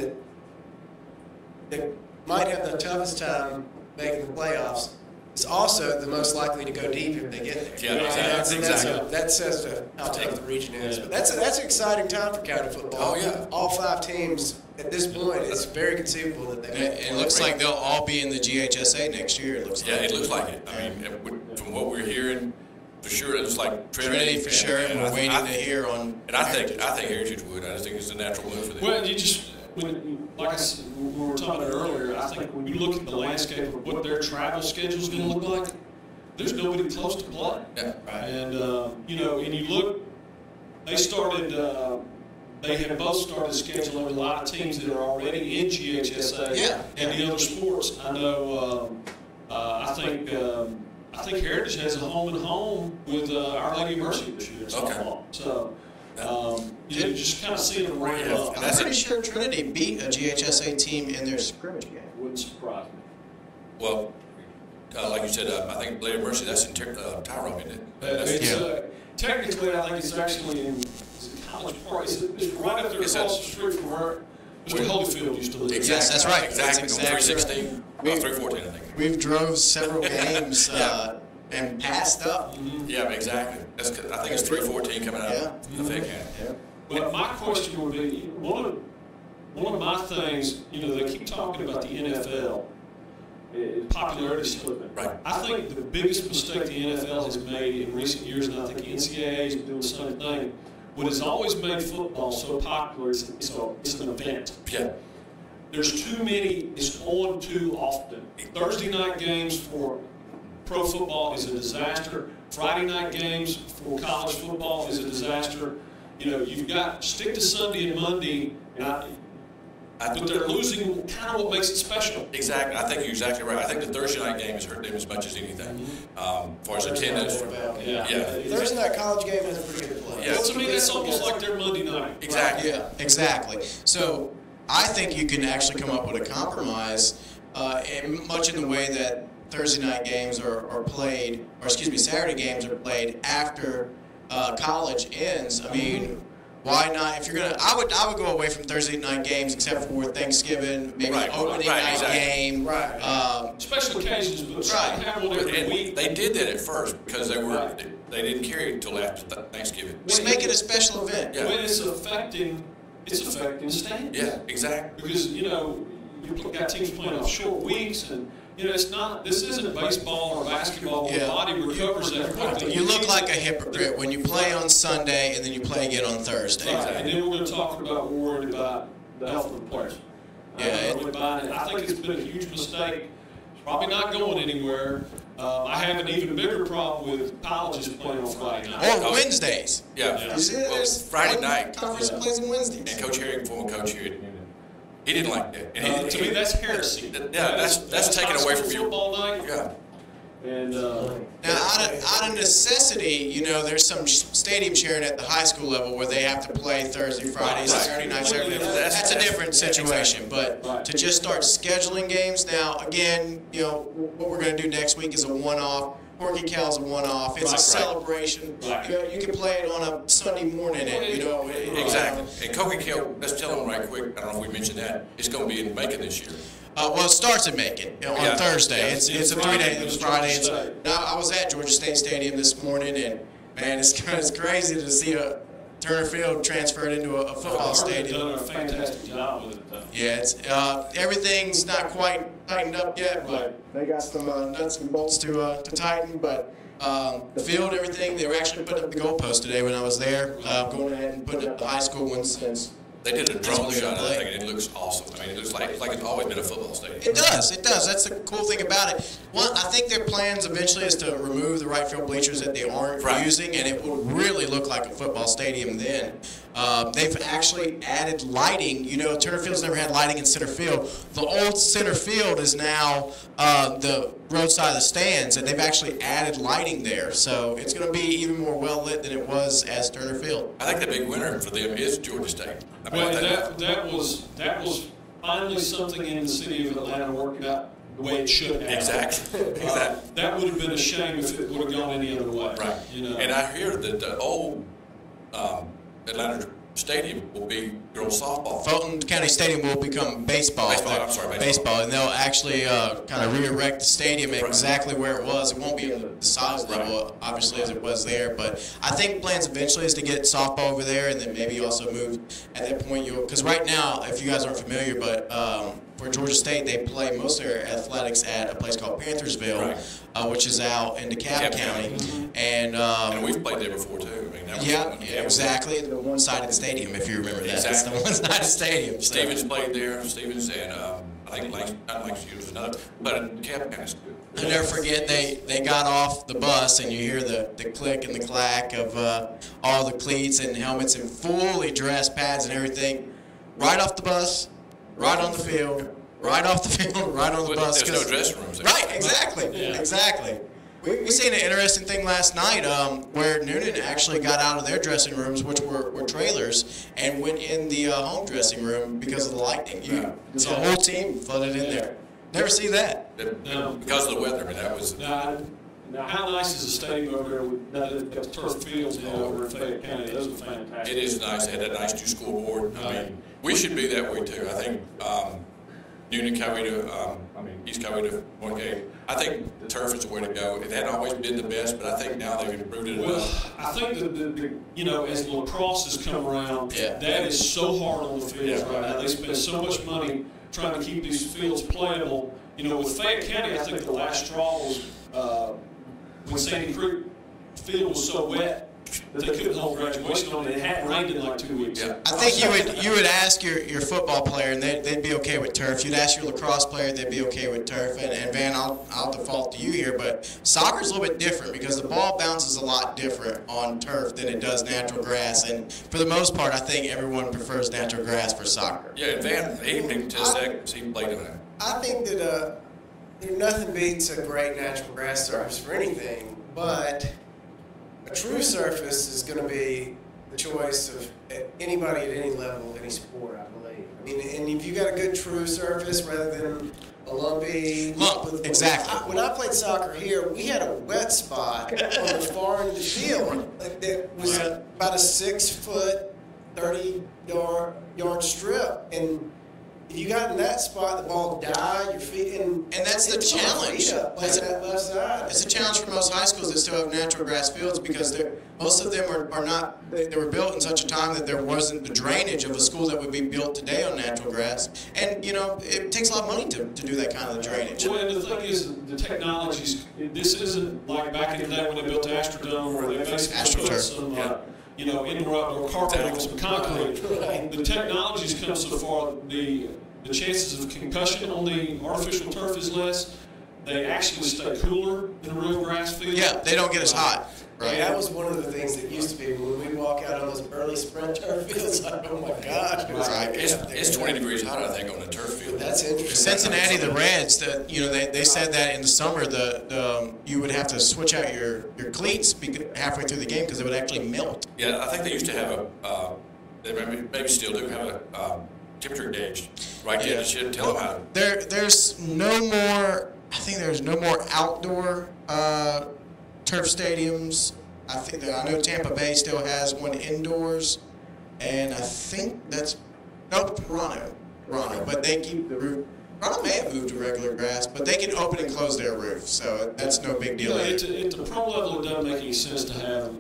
that might have the toughest time making the playoffs. It's also the most likely to go deep if they get there. Yeah, exactly. That says how tough the region is. But that's an exciting time for county football. Oh, yeah. All 5 teams at this point, it's very conceivable that they make it looks like they'll all be in the GHSA next year. It looks like. Yeah, it looks like it. I mean, from what we're hearing, for sure, it looks like Trinity for sure. And we're waiting to hear on. And I think Heritage would. I just think it's a natural move for them. Well, like I said, we were talking about earlier, I think when you look at the landscape of what their travel schedule is going to look like, there's nobody close to play. Yeah, right. And, and you look, they have both started scheduling a lot of teams that are already in GHSA and the other sports. I know, I think Heritage has a home and home with Our Lady of Mercy this year. Okay. So, just kind of seeing them ramp up. I'm pretty sure Trinity beat a GHSA team in their scrimmage game. Wouldn't surprise me. Well, like you said, I think Lady of Mercy, that's in Tyrone, isn't it? Technically, I think it's actually in College Park. It's right up there across the street from where Mr. Holyfield used to live. Exactly. Yes, that's right. Exactly. That's exactly 316, 314, I think. We've drove several games and passed up. Yeah, exactly. I think it's 314 coming out of the fake hand. Yeah. But my question would be, one of my things, they keep talking about the NFL, popularity slipping. Right. I think the biggest mistake the NFL has made in recent years, and I think the NCAA is doing the same thing, what has always made football so popular is it's an event. Yeah. There's too many, it's on too often. Thursday night games for pro football is a disaster. Friday night games for college football is a disaster. You've got stick to Sunday and Monday, but they're losing kind of what makes it special. Exactly. I think you're exactly right. I think the Thursday night game has hurt them as much as anything. As far as attendance. Yeah. Thursday night college game has a pretty good play. Yeah. Well, to me, that's almost like their Monday night. Exactly. Yeah, exactly. So I think you can actually come up with a compromise, much in the way that Thursday night games are played, or Saturday games are played after college ends. I mean, why not? If you're gonna, I would go away from Thursday night games except for Thanksgiving, maybe opening night game. Right. Special occasions, but have one every week. They did that at first because they didn't carry it until after Thanksgiving. Just make it a special event. Yeah. When it's affecting the standings. Yeah, exactly. Because you've got teams playing off short weeks, and it's not. This isn't baseball or basketball where the body recovers that quickly. You look like a hypocrite when you play on Sunday and then you play again on Thursday. Right. And then we're going to talk about worried about the health of the players. I think it's been a huge mistake. It's probably not going anywhere. I have an even bigger problem with colleges playing on Friday night. Or Wednesdays. Yeah. Well, Friday night. Conference plays on Wednesdays. And Coach Herring, former coach here, he didn't like that. And to me, that's heresy. That's taken away from you. Football night. Yeah. And now, out of necessity, there's some stadium sharing at the high school level where they have to play Thursday, Friday, Saturday night, Saturday. That's a different situation. But to just start scheduling games now, again, what we're going to do next week is a one-off. Porky Cal's a one-off. It's a celebration. You can play it on a Sunday morning, Exactly. And Porky Cal, let's tell them right quick. I don't know if we mentioned that. It's going to be in Macon this year. Well, it starts in Macon on Thursday. Yeah. It's a 3-day. It's Friday. Now, I was at Georgia State Stadium this morning, and man, it's crazy to see a Turner Field transferred into a football stadium. Done a fantastic job with it, though. Yeah, it's everything's not quite tightened up yet, but they got some nuts and bolts to tighten. But the field, everything, they were actually putting up the goalpost today when I was there, going ahead and putting up the high school ones since. They did a drone shot of that thing, and it looks awesome. I mean, it looks like it's always been a football stadium. It does. That's the cool thing about it. I think their plans eventually is to remove the right field bleachers that they aren't using, and it would really look like a football stadium then. They've actually added lighting. Turner Field's never had lighting in center field. The old center field is now the roadside of the stands, and they've actually added lighting there. So it's going to be even more well lit than it was as Turner Field. I think the big winner for them is Georgia State. That was finally something in the city of Atlanta working out the way it should have. Exactly. That would have been a shame if it would have gone any other way. Right. And I hear that the old Atlanta stadium will be girls softball. Fulton County Stadium will become baseball. Baseball, and they'll actually kind of re-erect the stadium exactly where it was. It won't be the size level, obviously, as it was there, but I think plans eventually is to get softball over there, and then maybe also move at that point. Because right now, if you guys aren't familiar, but for Georgia State, they play most of their athletics at a place called Panthersville, which is out in DeKalb County, and we've played there before too. I mean, exactly. The one-sided stadium, if you remember that. Exactly. It's the one-sided stadium. Stevens played there. Stevens and I think Langston was another, but DeKalb County's good. I'll never forget they got off the bus and you hear the click and the clack of all the cleats and helmets and fully dressed pads and everything. Right off the bus, right on the field, right off the field, right on the bus. There's no dressing rooms there. Right, exactly. We seen an interesting thing last night where Newnan actually got out of their dressing rooms, which were trailers, and went in the home dressing room because of the lightning. So the whole team flooded in there. Never see that. Because of the weather. I mean, that was. Now, how nice is the stadium over there with the turf fields over in Fayette County? Those are fantastic. It is nice. They had that nice new scoreboard. I mean, we should be that way too. I think Newnan, Coweta, East Coweta, one game. I think the turf is the way to go. It hadn't always been the best, but I think now they've improved it enough. I think as lacrosse has come around, that is so hard on the fields right now. They spend so much money trying to keep these fields playable. With Fayette County, I think the last straw was when Sandy Creek field was so wet they couldn't hold graduation on it. It hadn't rained in like 2 weeks. I think you would ask your football player, and they'd be okay with turf. You'd ask your lacrosse player, they'd be okay with turf. And Van, I'll default to you here, but soccer's a little bit different because the ball bounces a lot different on turf than it does natural grass. And for the most part, I think everyone prefers natural grass for soccer. Yeah, Van, he can test that because he played on it. I think that nothing beats a great natural grass surface for anything, but a true surface is going to be the choice of anybody at any level of any sport, I believe. I mean, and if you got a good true surface rather than a lumpy. Exactly. When I played soccer here, we had a wet spot on the far end of the field that was about a 6 foot, 30-yard strip, and if you got in that spot, the ball died, your feet, and that's the challenge. That left side. It's a challenge for most high schools that still have natural grass fields because most of them are not. They were built in such a time that there wasn't the drainage of a school that would be built today on natural grass, and it takes a lot of money to do that kind of drainage. Well, and the thing is, the technologies. This isn't like back in the day when they built the Astrodome, where they basically put some. Indoor outdoor carpet with some concrete. The technology's come so far, the chances of concussion on the artificial turf is less. They actually stay cooler than a real grass field. Yeah, they don't get as hot. Right. That was one of the things that used to be when we walk out on those early sprint turf fields. Like, oh my gosh! Right. It's 20 degrees hotter, I think, on the turf field. That's interesting. Cincinnati, the Reds, they said that in the summer you would have to switch out your cleats halfway through the game because it would actually melt. Yeah, I think they used to have they maybe still do have a temperature gauge right there. They should tell them how. There's no more. I think there's no more outdoor turf stadiums. I know Tampa Bay still has one indoors, and I think that's Toronto. But they keep the roof. Toronto may have moved to regular grass, but they can open and close their roof, so that's no big deal. At the pro level, it doesn't make any sense to have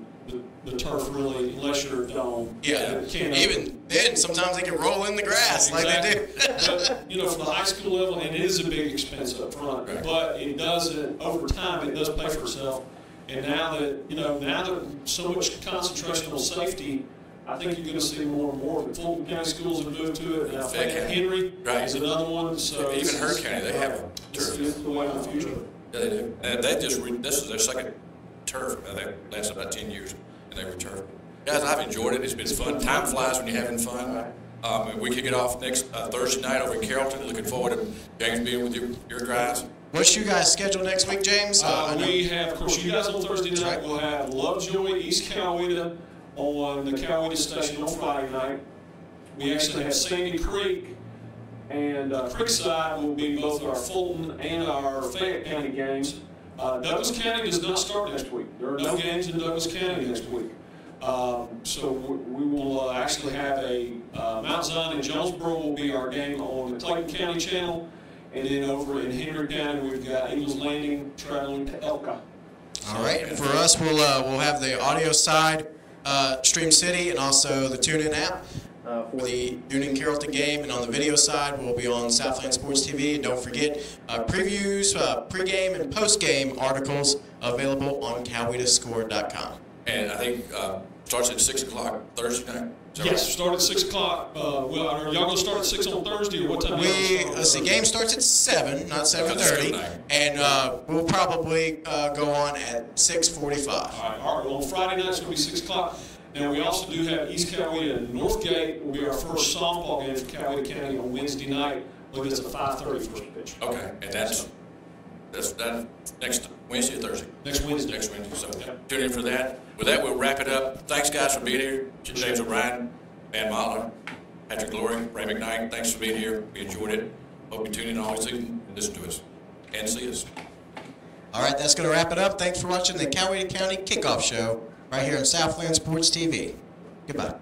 the turf really, unless you're a dome. Yeah, even then, sometimes they can roll in the grass like they do. But, for the high school level, and it is a big expense up front, but it doesn't, over time, it does pay for itself. And now that so much concentration on safety, I think you're going to see more and more. Fulton County schools have moved to it. Now, Henry is another one. So even Hurt County, they have a turf. It's the way of the future. Yeah, they do. And this is their second turf. They lasted about 10 years, and they returned. Guys, I've enjoyed it. It's been fun. Time flies when you're having fun. We kick it off next Thursday night over in Carrollton. Looking forward to James being with your guys. What's you guys' schedule next week, James? We have, of course, you guys on Thursday night. We'll have Lovejoy, East Coweta on the Coweta station on Friday night. We actually have Sandy Creek and Creekside will be both our Fulton and our Fayette County games. Douglas County does not start next week. There are no games in Douglas County next week. So we will actually have a Mount Zion and Jonesboro will be our game on the Clayton County channel. And then over in Henry County, we've got Eagles Landing traveling to Elka. All right. For us, we'll have the audio side, Stream City, and also the TuneIn app for the Newnan Carrollton game. And on the video side, we'll be on Southland Sports TV. And don't forget previews, pregame, and postgame articles available on CowetaScore.com. And I think starts at 6 o'clock Thursday night. Yes, start at 6 o'clock. Well, are y'all going to start at 6 on Thursday, or what time? The game starts at 7, not 7:30, and we'll probably go on at 6:45. All right. On Friday night, it's going to be 6 o'clock. Now, we also do have East Coweta and Northgate will be our first softball game for Coweta County on Wednesday night. I believe it's a 5:30 first pitch. Okay, and that's next Wednesday or Thursday? Next Wednesday. Next Wednesday. So tune in for that. With that, we'll wrap it up. Thanks, guys, for being here. James O'Brien, Van Mottler, Patrick Glory, Ray McKnight. Thanks for being here. We enjoyed it. Hope you tune in always and listen to us and see us. All right, that's going to wrap it up. Thanks for watching the Coweta County Kickoff Show right here on Southland Sports TV. Goodbye.